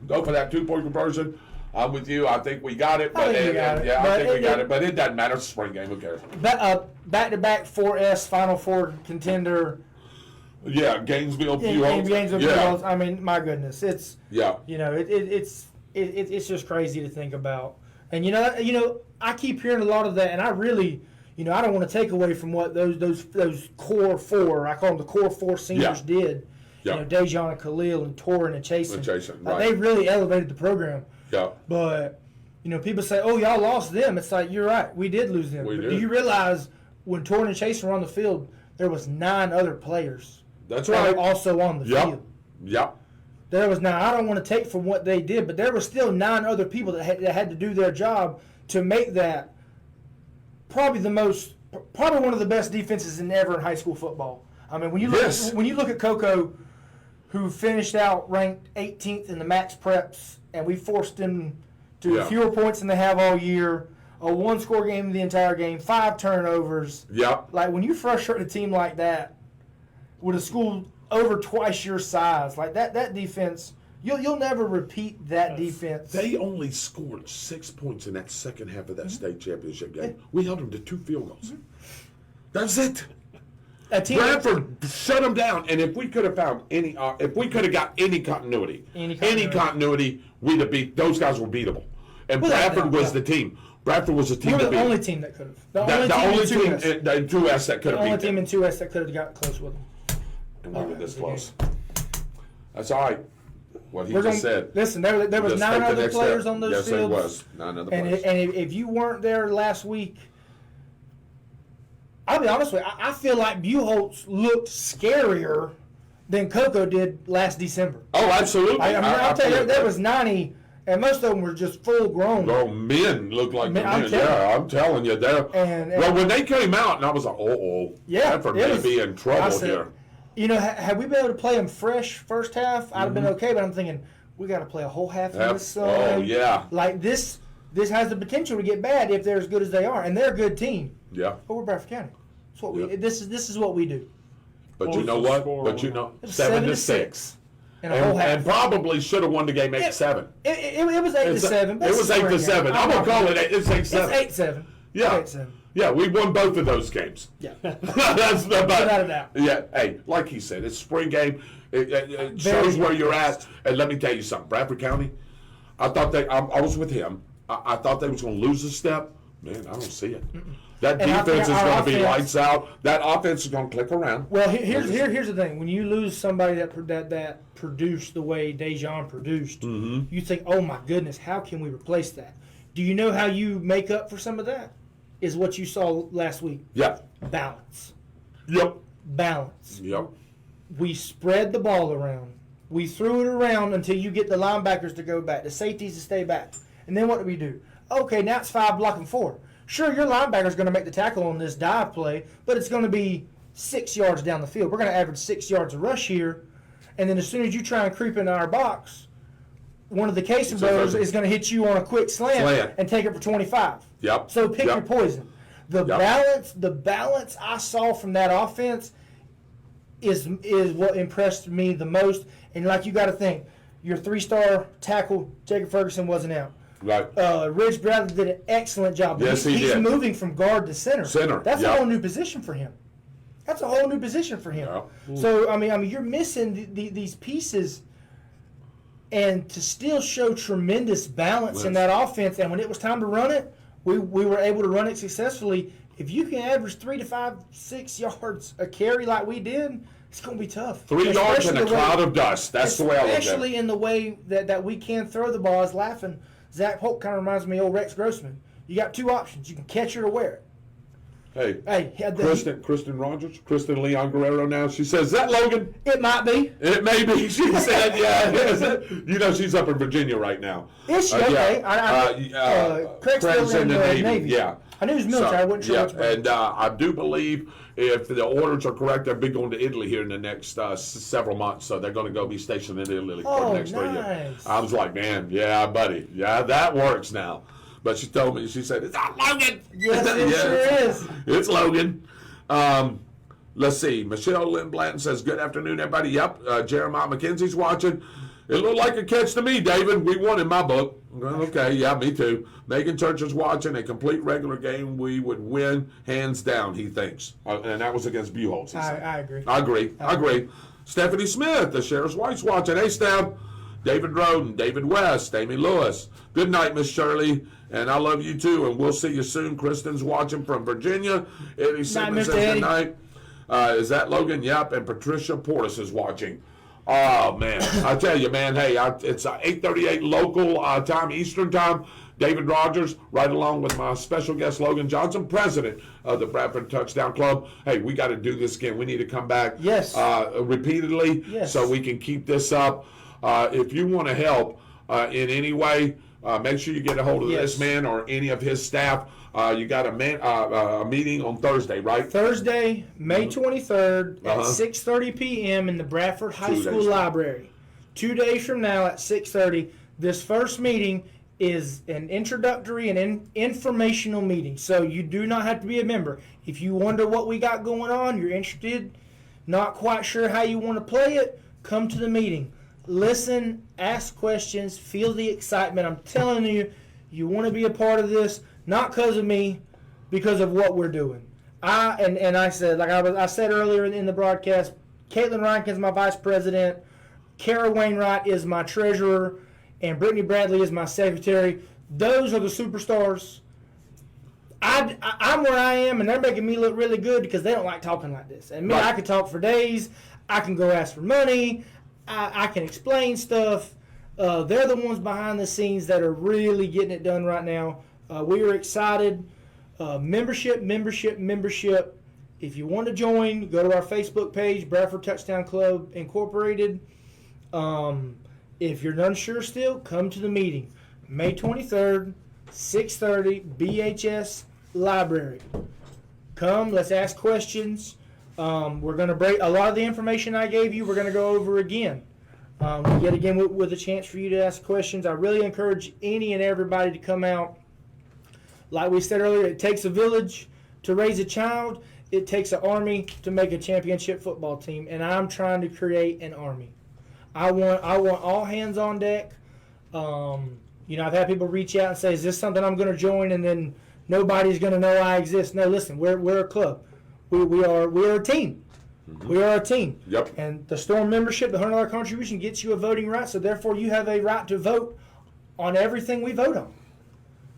Go for that 2-point conversion. I'm with you. I think we got it. But I think we got it. But it doesn't matter. It's a spring game. Who cares? Back-to-back 4S Final Four contender. Yeah, Gainesville. Gainesville. I mean, my goodness, it's you know it's just crazy to think about. And you know I keep hearing a lot of that, and I really I don't want to take away from what those core 4, I call them the core 4 seniors did. Yeah. You know, Dejan and Khalil and Torrin and Chasen. Right. They really elevated the program. Yeah. But people say, "Oh, y'all lost them." It's like, you're right, we did lose them. But do you realize when Torrin and Chasen were on the field, there was 9 other players. That's right. Also on the field. Yep. There was 9. I don't want to take from what they did, but there were still 9 other people that had to do their job to make that probably one of the best defenses ever in high school football. I mean, when you look at Coco, who finished out ranked 18th in the max preps, and we forced them to fewer points than they have all year, a 1-score game the entire game, 5 turnovers. Yep. Like, when you frustrate a team like that with a school over twice your size, like that defense, you'll never repeat that defense. They only scored 6 points in that second half of that state championship game. We held them to 2 field goals. That's it. Bradford shut them down, and if we could have found if we could have got any continuity, we'd have beat those guys. Were beatable, and Bradford was the team. Bradford was the team. We're the only team that could have. The only team in 2S that could have. The only team in 2S that could have got close with them. And we were this close. That's all right. What he just said. Listen, there was 9 other players on those fields. Yes, there was 9 other players. And if you weren't there last week, I'll be honest with you, I feel like Buchholz looked scarier than Coco did last December. Oh, absolutely. I'll tell you, there was 90 And most of them were just full grown. Grown men look like Man, men. Yeah, I'm telling you. And well, when they came out, and I was like, yeah, Bradford may be in trouble here. You know, had we been able to play them fresh first half, I'd have been okay. But I'm thinking we got to play a whole half in the sun. Oh yeah. Like this has the potential to get bad if they're as good as they are, and they're a good team. Yeah. But we're Bradford County. That's what we. This is what we do. But you know what? But you know, 7-6. And probably should have won the game 8-7. It was 8-7. It was 8-7. I'm gonna call it 8. It's 8-7. It's 8-7. Yeah. 8-7. Yeah, we won both of those games. Yeah. That's the Without a doubt. Yeah. Hey, like he said, it's spring game. It shows where you're at. And let me tell you something. Bradford County, I thought I was with him. I thought they was going to lose a step. Man, I don't see it. That defense is going to be lights out. That offense is going to click around. Well, here's the thing. When you lose somebody that produced the way Dejan produced, you think, oh my goodness, how can we replace that? Do you know how you make up for some of that? Is what you saw last week. Yep. Balance. Yep. Balance. Yep. We spread the ball around. We threw it around until you get the linebackers to go back, the safeties to stay back. And then what do we do? Okay, now it's 5 blocking 4. Sure, your linebacker's going to make the tackle on this dive play, but it's going to be 6 yards down the field. We're going to average 6 yards a rush here. And then as soon as you try and creep into our box, one of the Casey brothers is going to hit you on a quick slant and take it for 25. Yep. So pick your poison. The balance I saw from that offense is what impressed me the most. And like you got to think, your 3-star tackle Jacob Ferguson wasn't out. Right. Rich Bradley did an excellent job. Yes, he did. He's moving from guard to center. That's a whole new position for him. Yeah. So I mean, you're missing these pieces, and to still show tremendous balance in that offense. And when it was time to run it, we were able to run it successfully. If you can average 3 to 5, 6 yards a carry like we did, it's going to be tough. 3 yards in a cloud of dust. That's the way I look at it. Especially in the way that we can throw the ball. I was laughing. Zach Holt kind of reminds me of old Rex Grossman. You got 2 options. You can catch it or wear it. Hey, Kristen Rodgers, Kristen Leon Guerrero now. She says, is that Logan? It might be. It may be. She said, yeah. It is. You know, she's up in Virginia right now. Is she? Okay. Craig's in the Navy. Yeah. I knew it was military. I wasn't sure which one. And I do believe if the orders are correct, they'll be going to Italy here in the next several months. So they're going to go be stationed in Italy for the next 3 years. I was like, man, yeah, buddy. Yeah, that works now. But she told me, she said, it's not Logan. Yes, it sure is. It's Logan. Let's see. Michelle Lynn Blanton says, good afternoon, everybody. Yep. Jeremiah McKenzie's watching. It looked like a catch to me, David. We won in my book. Okay, yeah, me too. Megan Church's watching. A complete regular game, we would win hands down, he thinks. And that was against Buchholz. I agree. I agree. Stephanie Smith, the sheriff's wife's watching. Hey, Steph. David Roden, David West, Amy Lewis. Good night, Miss Shirley. And I love you too. And we'll see you soon. Kristen's watching from Virginia. Eddie Simmons says good night. Is that Logan? Yep. And Patricia Portis is watching. Oh, man. I tell you, man, hey, it's 8:38 local time, Eastern time. David Rodgers, right along with my special guest, Logan Johnson, president of the Bradford Touchdown Club. Hey, we got to do this again. We need to come back repeatedly so we can keep this up. If you want to help in any way, make sure you get a hold of this man or any of his staff. You got a meeting on Thursday, right? Thursday, May 23rd at 6:30 p.m. in the Bradford High School Library. 2 days from now at 6:30. This first meeting is an introductory and informational meeting, so you do not have to be a member. If you wonder what we got going on, you're interested, not quite sure how you want to play it, come to the meeting. Listen, ask questions, feel the excitement. I'm telling you, you want to be a part of this, not because of me, because of what we're doing. I said, like I said earlier in the broadcast, Caitlin Reinken's my vice president, Kara Wainwright is my treasurer, and Brittany Bradley is my secretary. Those are the superstars. I'm where I am, and they're making me look really good because they don't like talking like this. And me, I could talk for days. I can go ask for money. I can explain stuff. They're the ones behind the scenes that are really getting it done right now. We are excited. Membership. If you want to join, go to our Facebook page, Bradford Touchdown Club Incorporated. If you're unsure still, come to the meeting. May 23rd, 6:30, BHS Library. Come, let's ask questions. We're going to break a lot of the information I gave you. We're going to go over again. Yet again, with a chance for you to ask questions. I really encourage any and everybody to come out. Like we said earlier, it takes a village to raise a child. It takes an army to make a championship football team, and I'm trying to create an army. I want all hands on deck. I've had people reach out and say, "Is this something I'm going to join?" And then nobody's going to know I exist. No, listen, we're a club. We are a team. Mm-hmm. We are a team. Yep. And the Storm membership, the $100 contribution, gets you a voting right. So therefore, you have a right to vote on everything we vote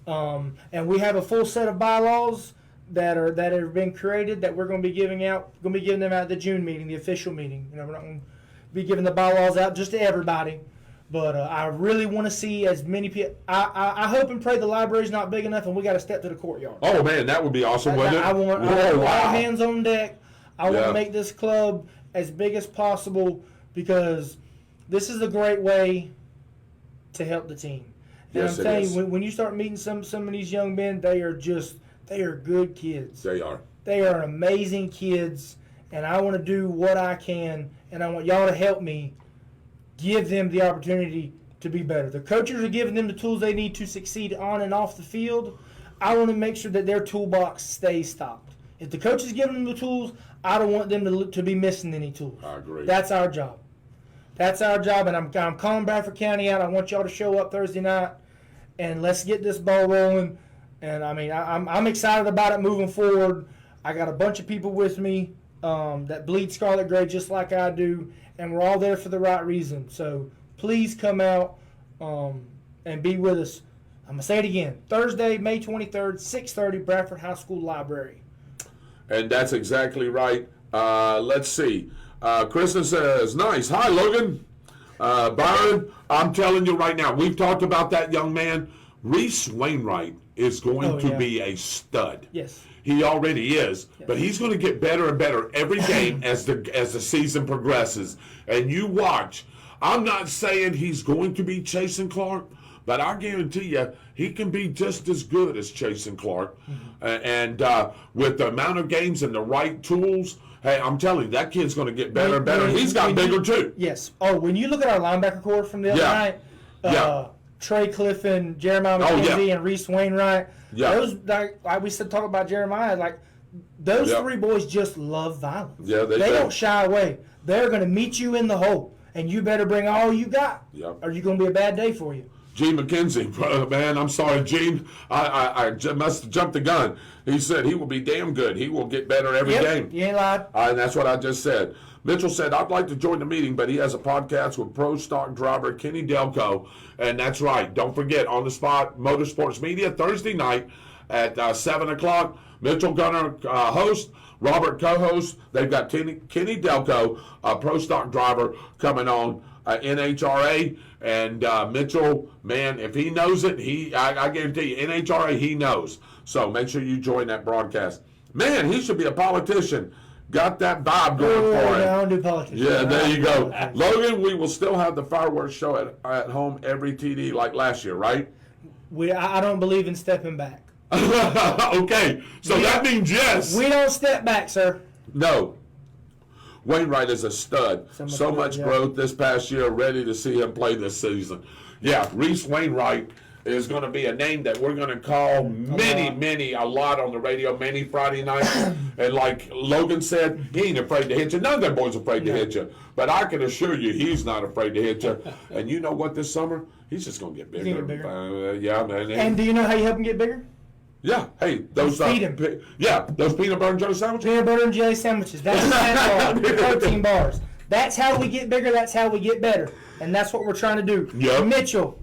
on. And we have a full set of bylaws that have been created that we're going to be giving out. We're going to be giving them out at the June meeting, the official meeting. We're not going to be giving the bylaws out just to everybody. But I really want to see as many people. I hope and pray the library's not big enough and we got to step to the courtyard. Oh man, that would be awesome, wouldn't it? I want all hands on deck. I want to make this club as big as possible because this is a great way to help the team. And Yes, I'm telling you, when you start meeting some of these young men, they are good kids. They are. They are amazing kids, and I want to do what I can, and I want y'all to help me give them the opportunity to be better. The coaches are giving them the tools they need to succeed on and off the field. I want to make sure that their toolbox stays stocked. If the coach is giving them the tools, I don't want them to be missing any tools. I agree. That's our job. That's our job, and I'm calling Bradford County out. I want y'all to show up Thursday night, and let's get this ball rolling. And I mean, I'm excited about it moving forward. I got a bunch of people with me that bleed scarlet gray just like I do, and we're all there for the right reason. So please come out and be with us. I'm gonna say it again: Thursday, May 23rd, 6:30, Bradford High School Library. And that's exactly right. Let's see. Kristen says, nice. Hi, Logan. Byron, I'm telling you right now, we've talked about that young man. Reese Wainwright is going to be a stud. Yes. He already is, but he's going to get better and better every game as the season progresses. And you watch. I'm not saying he's going to be Chasen Clark, but I guarantee you he can be just as good as Chasen Clark. Mm-hmm. And with the amount of games and the right tools, hey, I'm telling you, that kid's going to get better and better. He's got bigger too. Yes. Oh, when you look at our linebacker core from the other night, Trey Clifton, Jeremiah McKenzie, and Reese Wainwright. Yeah. Those, like we said, talk about Jeremiah, like those three boys just love violence. Yeah, they don't shy away. They're going to meet you in the hole, and you better bring all you got, or you're going to be a bad day for you. Gene McKenzie, man, I'm sorry, Gene. I must have jumped the gun. He said he will be damn good. He will get better every game. You ain't lied. And that's what I just said. Mitchell said, I'd like to join the meeting, but he has a podcast with pro stock driver Kenny Delco. And that's right. Don't forget, On the Spot Motorsports Media, Thursday night at 7 o'clock. Mitchell Gunner host, Robert co-host. They've got Kenny Delco, a pro stock driver, coming on NHRA. And Mitchell, man, if he knows it, I guarantee you, NHRA, he knows. So make sure you join that broadcast. Man, he should be a politician. Got that vibe going for him. I don't do politics. Yeah, there you go. Logan, we will still have the fireworks show at home every TD like last year, right? I don't believe in stepping back. Okay, so that means yes. We don't step back, sir. No. Wainwright is a stud. So much growth this past year. Ready to see him play this season. Yeah, Reese Wainwright is going to be a name that we're going to call a lot on the radio, many Friday nights. And like Logan said, he ain't afraid to hit you. None of them boys afraid to hit you. But I can assure you he's not afraid to hit you. And you know what, this summer, he's just going to get bigger. He's gonna get bigger. Yeah, man. And do you know how you help him get bigger? Yeah, hey, those feed him. Those peanut butter and jelly sandwiches. Peanut butter and jelly sandwiches. That's protein bars. That's how we get bigger. That's how we get better, and that's what we're trying to do. Yep. Mitchell,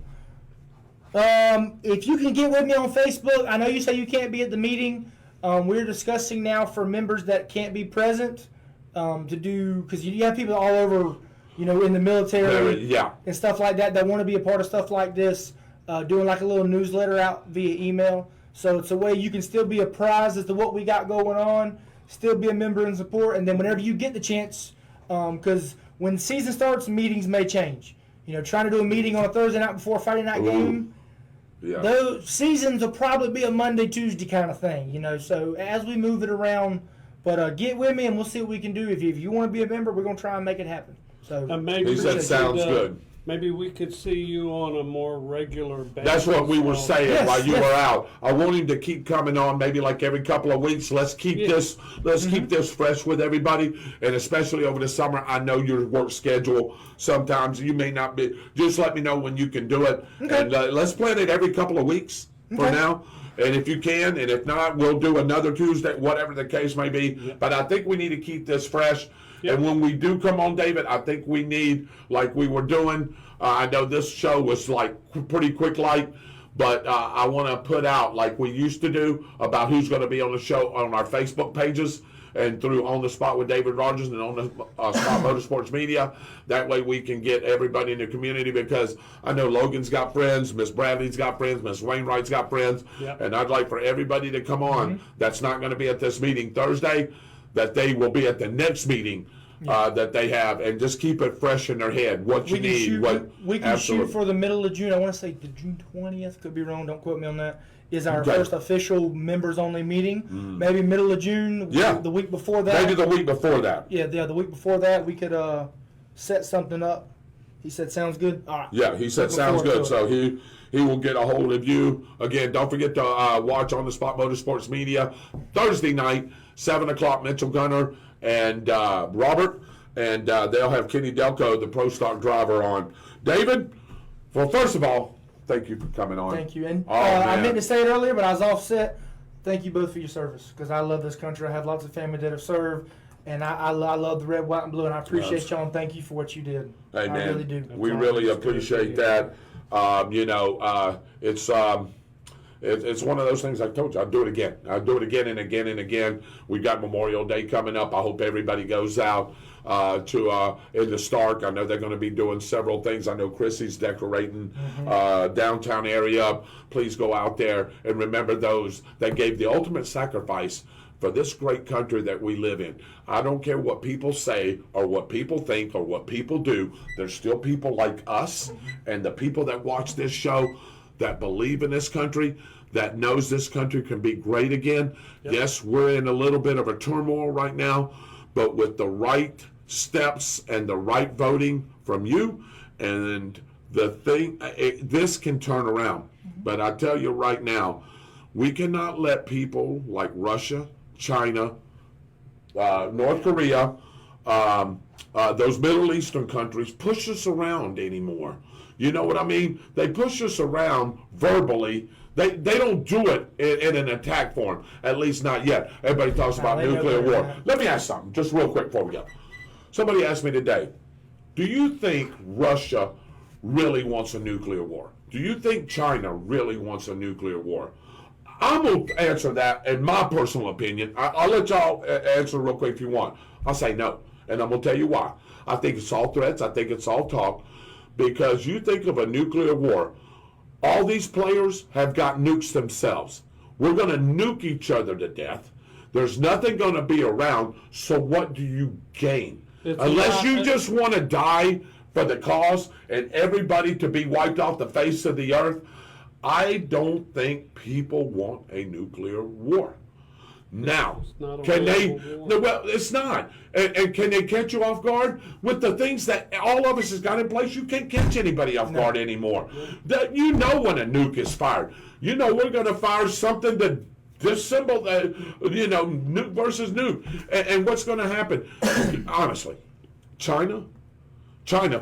if you can get with me on Facebook, I know you say you can't be at the meeting. We're discussing now for members that can't be present to do, because you have people all over, in the military and stuff like that want to be a part of stuff like this, doing like a little newsletter out via email. So it's a way you can still be apprised as to what we got going on, still be a member and support, and then whenever you get the chance, because when the season starts, meetings may change. trying to do a meeting on a Thursday night before a Friday night game. Yeah. Those seasons will probably be a Monday, Tuesday kind of thing, So as we move it around, but get with me and we'll see what we can do. If you want to be a member, we're going to try and make it happen. So maybe He said sounds good. Maybe we could see you on a more regular basis. That's what we were saying Yes, while you yes. were out. I want him to keep coming on, maybe like every couple of weeks. Let's keep this. Let's keep this fresh with everybody, and especially over the summer. I know your work schedule. Sometimes you may not be. Just let me know when you can do it, and let's plan it every couple of weeks for now. And if you can, and if not, we'll do another Tuesday, whatever the case may be. Yep. But I think we need to keep this fresh. Yep. And when we do come on, David, I think we need, like we were doing, I know this show was like pretty quick light, but I want to put out, like we used to do, about who's going to be on the show on our Facebook pages and through On the Spot with David Rodgers and on the Spot Motorsports Media. That way we can get everybody in the community, because I know Logan's got friends, Miss Bradley's got friends, Miss Wainwright's got friends, and I'd like for everybody to come on that's not going to be at this meeting Thursday, that they will be at the next meeting that they have, and just keep it fresh in their head. What you need, we can shoot for the middle of June. I want to say the June 20th. Could be wrong. Don't quote me on that. Is our first official members only meeting? Maybe middle of June. Yeah. The week before that. Maybe the week before that. Yeah. The week before that, we could set something up. He said, "Sounds good." All right. Yeah, he said sounds good. So he will get a hold of you. Again, don't forget to watch On the Spot Motorsports Media Thursday night, 7 o'clock. Mitchell Gunner and Robert, and they'll have Kenny Delco, the Pro Stock driver, on. David, well, first of all, thank you for coming on. Thank you. And man. I meant to say it earlier, but I was offset. Thank you both for your service, because I love this country. I have lots of family that have served, and I love the red, white, and blue, and I appreciate y'all, and thank you for what you did. Hey, man, I really do. we really appreciate that. It's one of those things I told you. I'll do it again. I'll do it again and again and again. We've got Memorial Day coming up. I hope everybody goes out in the Stark. I know they're going to be doing several things. I know Chrissy's decorating downtown area. Please go out there and remember those that gave the ultimate sacrifice for this great country that we live in. I don't care what people say or what people think or what people do. There's still people like us and the people that watch this show that believe in this country, that knows this country can be great again. Yep. Yes, we're in a little bit of a turmoil right now, but with the right steps and the right voting from you, and this can turn around. But I tell you right now, we cannot let people like Russia, China, North Korea, those Middle Eastern countries push us around anymore. You know what I mean? They push us around verbally. They don't do it in an attack form, at least not yet. Everybody talks about nuclear war. Let me ask something, just real quick before we go. Somebody asked me today, do you think Russia really wants a nuclear war? Do you think China really wants a nuclear war? I'm going to answer that in my personal opinion. I'll let y'all answer real quick if you want. I'll say no, and I'm going to tell you why. I think it's all threats. I think it's all talk. Because you think of a nuclear war, all these players have got nukes themselves. We're going to nuke each other to death. There's nothing going to be around, so what do you gain? Unless you just want to die for the cause and everybody to be wiped off the face of the earth, I don't think people want a nuclear war. Now, can they? No, well, it's not. And can they catch you off guard with the things that all of us has got in place? You can't catch anybody off guard anymore. You know when a nuke is fired. You know we're going to fire something to dissemble, nuke versus nuke. And what's going to happen? Honestly, China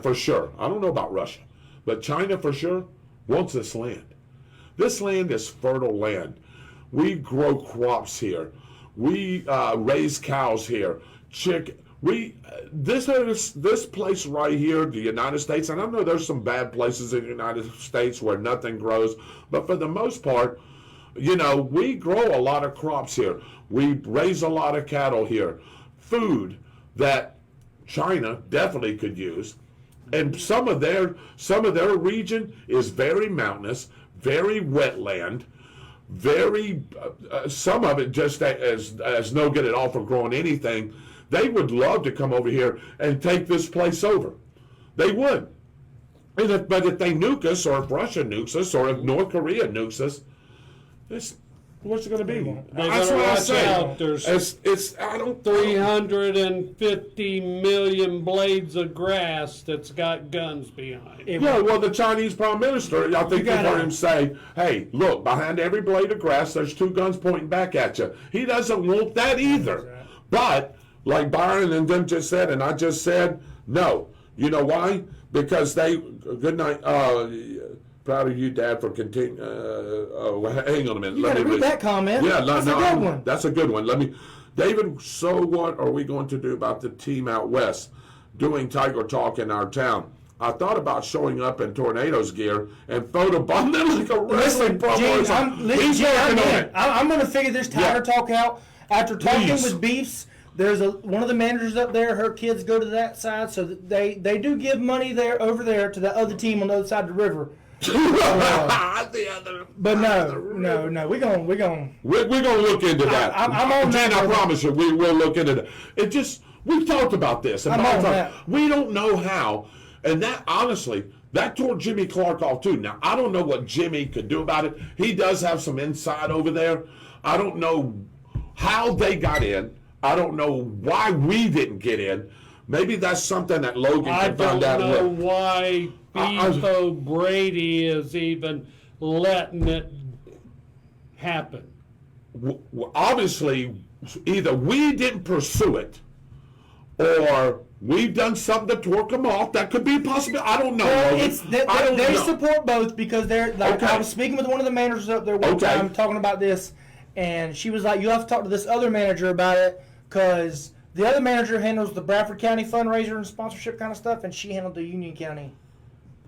for sure. I don't know about Russia, but China for sure wants this land. This land is fertile land. We grow crops here. We raise cows here. This place right here, the United States, and I know there's some bad places in the United States where nothing grows, but for the most part, we grow a lot of crops here. We raise a lot of cattle here. Food that China definitely could use. And some of their region is very mountainous, very wetland. Some of it just as no good at all for growing anything. They would love to come over here and take this place over. They would. But if they nuke us, or if Russia nukes us, or if North Korea nukes us, what's it going to be? That's what I say. Out. There's I don't 350 million blades of grass that's got guns behind it. Yeah, well, the Chinese Prime Minister, I think you've heard him say, hey, look, behind every blade of grass, there's 2 guns pointing back at you. He doesn't want that either. But, like Byron and them just said, and I just said, no. You know why? Because good night, proud of you, Dad, for continuing. Hang on a minute. You got to read that comment. Yeah, that's a good one. That's a good one. David, so what are we going to do about the team out west doing Tiger Talk in our town? I thought about showing up in Tornadoes gear and photobombing them like a wrestling promo. I'm going to figure this Tiger Talk out. After talking with Beefs, there's one of the managers up there. Her kids go to that side, so they do give money over there to the other team on the other side of the river. But no, we're gonna look into that. I'm on that. I promise you, we will look into that. We've talked about this, and we don't know how. And that, honestly, that tore Jimmy Clark off too. Now I don't know what Jimmy could do about it. He does have some inside over there. I don't know how they got in. I don't know why we didn't get in. Maybe that's something that Logan can find out. I don't know why Beef Brady is even letting it happen. Obviously, either we didn't pursue it, or we've done something to twerk them off. That could be possible. I don't know. Well, they support both because they're like, I was speaking with one of the managers up there one time talking about this, and she was like, "You have to talk to this other manager about it because the other manager handles the Bradford County fundraiser and sponsorship kind of stuff, and she handled the Union County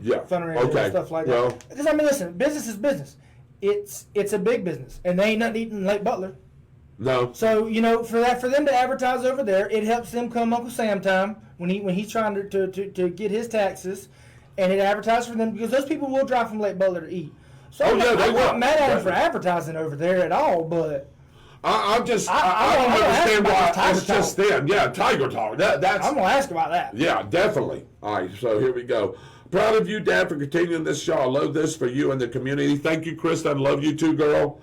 fundraiser and stuff like that." Because I mean, listen, business is business. It's a big business, and they ain't not eating Lake Butler. No. So for them to advertise over there, it helps them come Uncle Sam time when he's trying to get his taxes, and it advertises for them because those people will drive from Lake Butler to eat. So I'm not mad at them for advertising over there at all, but I understand why it's just them. Yeah, Tiger Talk. That's I'm gonna ask about that. Yeah, definitely. All right, so here we go. Proud of you, Dad, for continuing this show. I love this for you and the community. Thank you, Krista. I love you too, girl.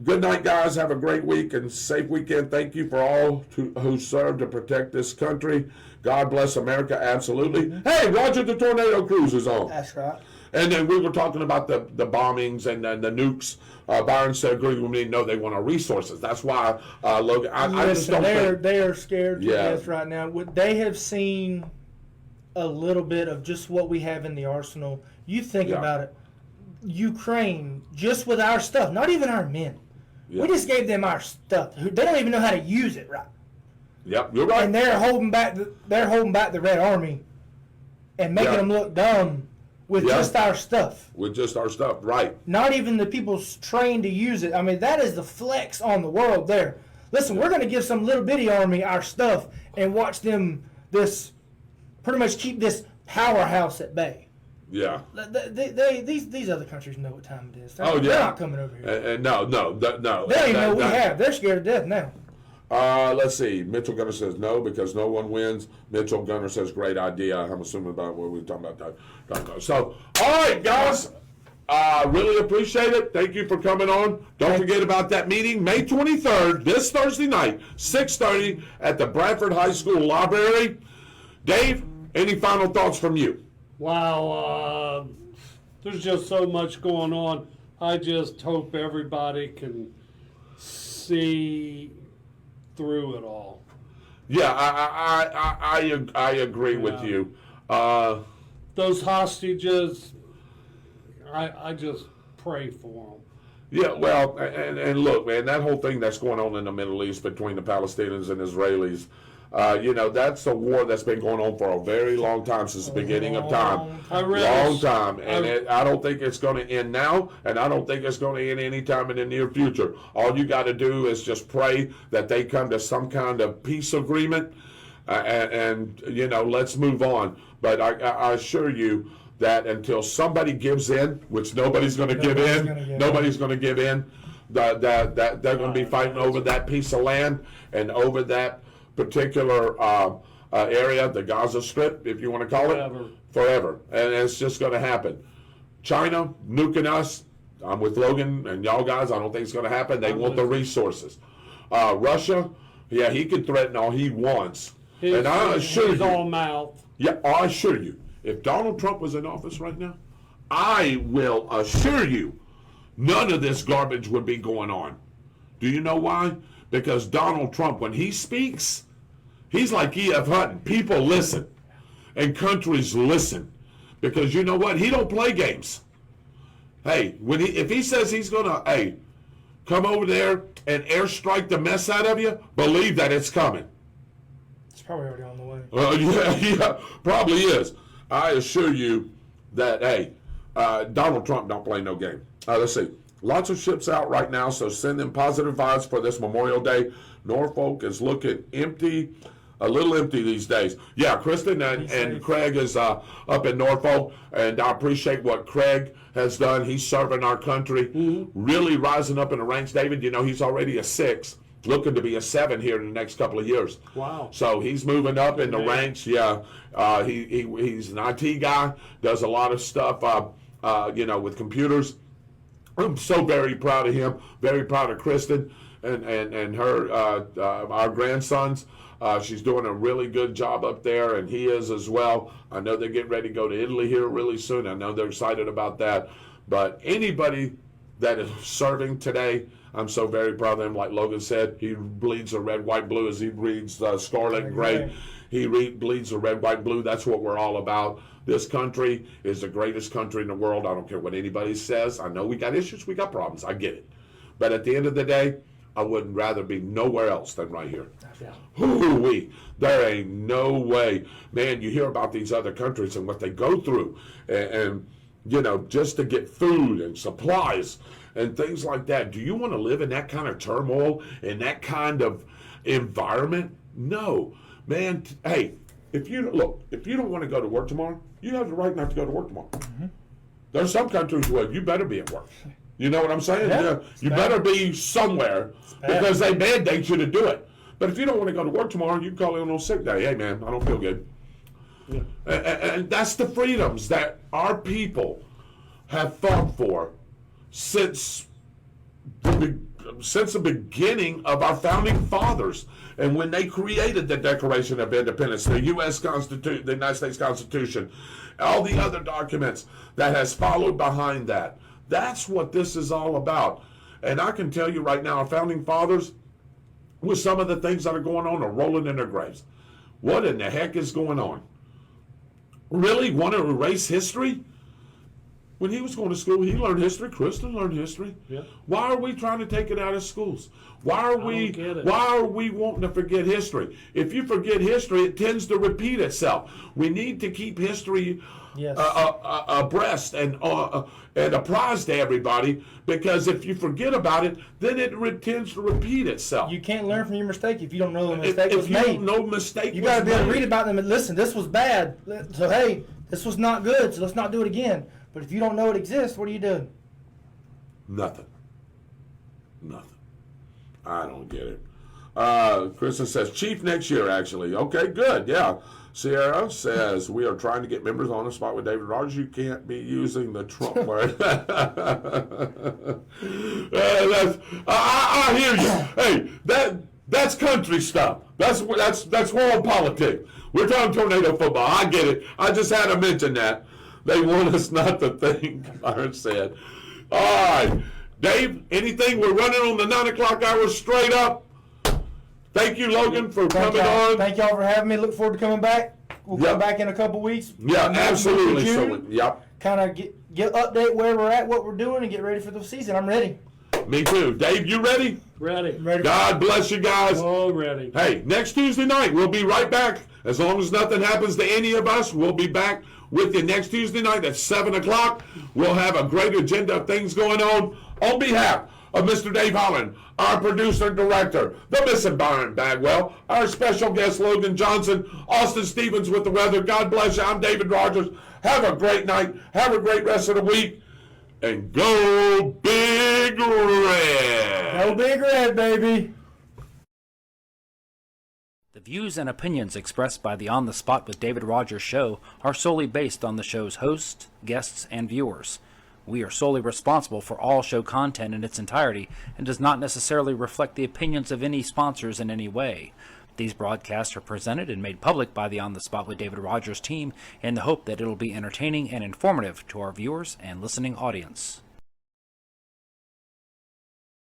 Good night, guys. Have a great week and safe weekend. Thank you for all who serve to protect this country. God bless America, absolutely. Mm-hmm. Hey, Roger the Tornado Cruise is on. That's right. And then we were talking about the bombings and the nukes. Byron said, agree with me, no, they want our resources. That's why, Logan, I just don't think... They are scared to death right now. They have seen a little bit of just what we have in the arsenal. You think about it. Ukraine, just with our stuff, not even our men. Yeah. We just gave them our stuff. They don't even know how to use it right. Yep, you're right. And they're holding back the Red Army and making them look dumb with just our stuff. With just our stuff, right. Not even the people trained to use it. I mean, that is the flex on the world there. Listen, we're going to give some little bitty army our stuff and watch them pretty much keep this powerhouse at bay. Yeah. These other countries know what time it is. They're not coming over here. No. They don't even know we have. They're scared to death now. Let's see. Mitchell Gunner says no because no one wins. Mitchell Gunner says great idea. I'm assuming about what we were talking about. So, all right, guys. Really appreciate it. Thank you for coming on. Don't forget about that meeting, May 23rd, this Thursday night, 6:30 at the Bradford High School Library. Dave, any final thoughts from you? Wow, there's just so much going on. I just hope everybody can see through it all. Yeah, I agree with you. Those hostages, I just pray for them. Yeah, well, and look, man, that whole thing that's going on in the Middle East between the Palestinians and Israelis, that's a war that's been going on for a very long time, since the beginning of time. Long time. And I don't think it's going to end now, and I don't think it's going to end anytime in the near future. All you got to do is just pray that they come to some kind of peace agreement, and let's move on. But I assure you that until somebody gives in, which nobody's going to give in, nobody's going to give in, that they're going to be fighting over that piece of land and over that particular area, the Gaza Strip, if you want to call it, forever. And it's just going to happen. China nuking us. I'm with Logan and y'all guys. I don't think it's going to happen. They want the resources. Russia, yeah, he can threaten all he wants. And I assure you, all mouth. yeah, I assure you, if Donald Trump was in office right now, I will assure you, none of this garbage would be going on. Do you know why? Because Donald Trump, when he speaks, he's like E.F. Hutton. People listen, and countries listen, because you know what? He don't play games. Hey, if he says he's gonna, come over there and airstrike the mess out of you, believe that it's coming. It's probably already on the way. Yeah, probably is. I assure you that, Donald Trump don't play no game. Let's see. Lots of ships out right now, so send them positive vibes for this Memorial Day. Norfolk is looking empty, a little empty these days. Yeah, Kristen and Craig is up in Norfolk, and I appreciate what Craig has done. He's serving our country, really rising up in the ranks. David, you know, he's already a 6, looking to be a 7 here in the next couple of years. Wow. So he's moving up in the ranks. Yeah, he's an IT guy, does a lot of stuff, with computers. I'm so very proud of him, very proud of Kristen and her, our grandsons. She's doing a really good job up there, and he is as well. I know they're getting ready to go to Italy here really soon. I know they're excited about that. But anybody that is serving today, I'm so very proud of them. Like Logan said, he bleeds the red, white, blue as he bleeds scarlet and gray. He bleeds the red, white, blue. That's what we're all about. This country is the greatest country in the world. I don't care what anybody says. I know we got issues, we got problems. I get it. But at the end of the day, I wouldn't rather be nowhere else than right here. Yeah. There ain't no way. Man, you hear about these other countries and what they go through. And just to get food and supplies and things like that. Do you want to live in that kind of turmoil, in that kind of environment? No. Man, hey, if you don't want to go to work tomorrow, you have the right not to go to work tomorrow. Mm-hmm. There's some countries where you better be at work. You know what I'm saying? Yeah, you better be somewhere because they mandate you to do it. But if you don't want to go to work tomorrow, you can call in on sick day. Hey, man, I don't feel good. Yeah. And that's the freedoms that our people have fought for since the beginning of our founding fathers. And when they created the Declaration of Independence, the U.S. Constitution, the United States Constitution, all the other documents that has followed behind that, that's what this is all about. And I can tell you right now, our founding fathers, with some of the things that are going on, are rolling in their graves. What in the heck is going on? Really want to erase history? When he was going to school, he learned history. Kristen learned history. Yeah. Why are we trying to take it out of schools? Why are we wanting to forget history? If you forget history, it tends to repeat itself. We need to keep history abreast and apprised to everybody, because if you forget about it, then it tends to repeat itself. You can't learn from your mistake if you don't know the mistake was made. If you don't know mistake you got to be able to read about them and listen, this was bad. So, hey, this was not good, so let's not do it again. But if you don't know it exists, what are you doing? Nothing. I don't get it. Kristen says, Chief next year, actually. Okay, good, yeah. Sierra says, we are trying to get members on the spot with David Rodgers. You can't be using the Trump word. I hear you. Hey, that's country stuff. That's world politics. We're talking tornado football. I get it. I just had to mention that. They want us not to think, Byron said. All right. Dave, anything? We're running on the 9 o'clock hour straight up. Thank you, Logan, for coming on. Thank y'all for having me. Look forward to coming back. We'll come back in a couple weeks. Yeah, absolutely. Kind of get update where we're at, what we're doing, and get ready for the season. I'm ready. Me too. Dave, you ready? Ready. God bless you guys. All ready. Hey, next Tuesday night, we'll be right back. As long as nothing happens to any of us, we'll be back with you next Tuesday night at 7 o'clock. We'll have a great agenda of things going on. On behalf of Mr. Dave Holland, our producer and director, the missing Byron Bagwell, our special guest Logan Johnson, Austin Stevens with the weather. God bless you. I'm David Rodgers. Have a great night. Have a great rest of the week. And go Big Red. Go Big Red, baby. The views and opinions expressed by the On the Spot with David Rodgers show are solely based on the show's host, guests, and viewers. We are solely responsible for all show content in its entirety and does not necessarily reflect the opinions of any sponsors in any way. These broadcasts are presented and made public by the On the Spot with David Rodgers team in the hope that it'll be entertaining and informative to our viewers and listening audience.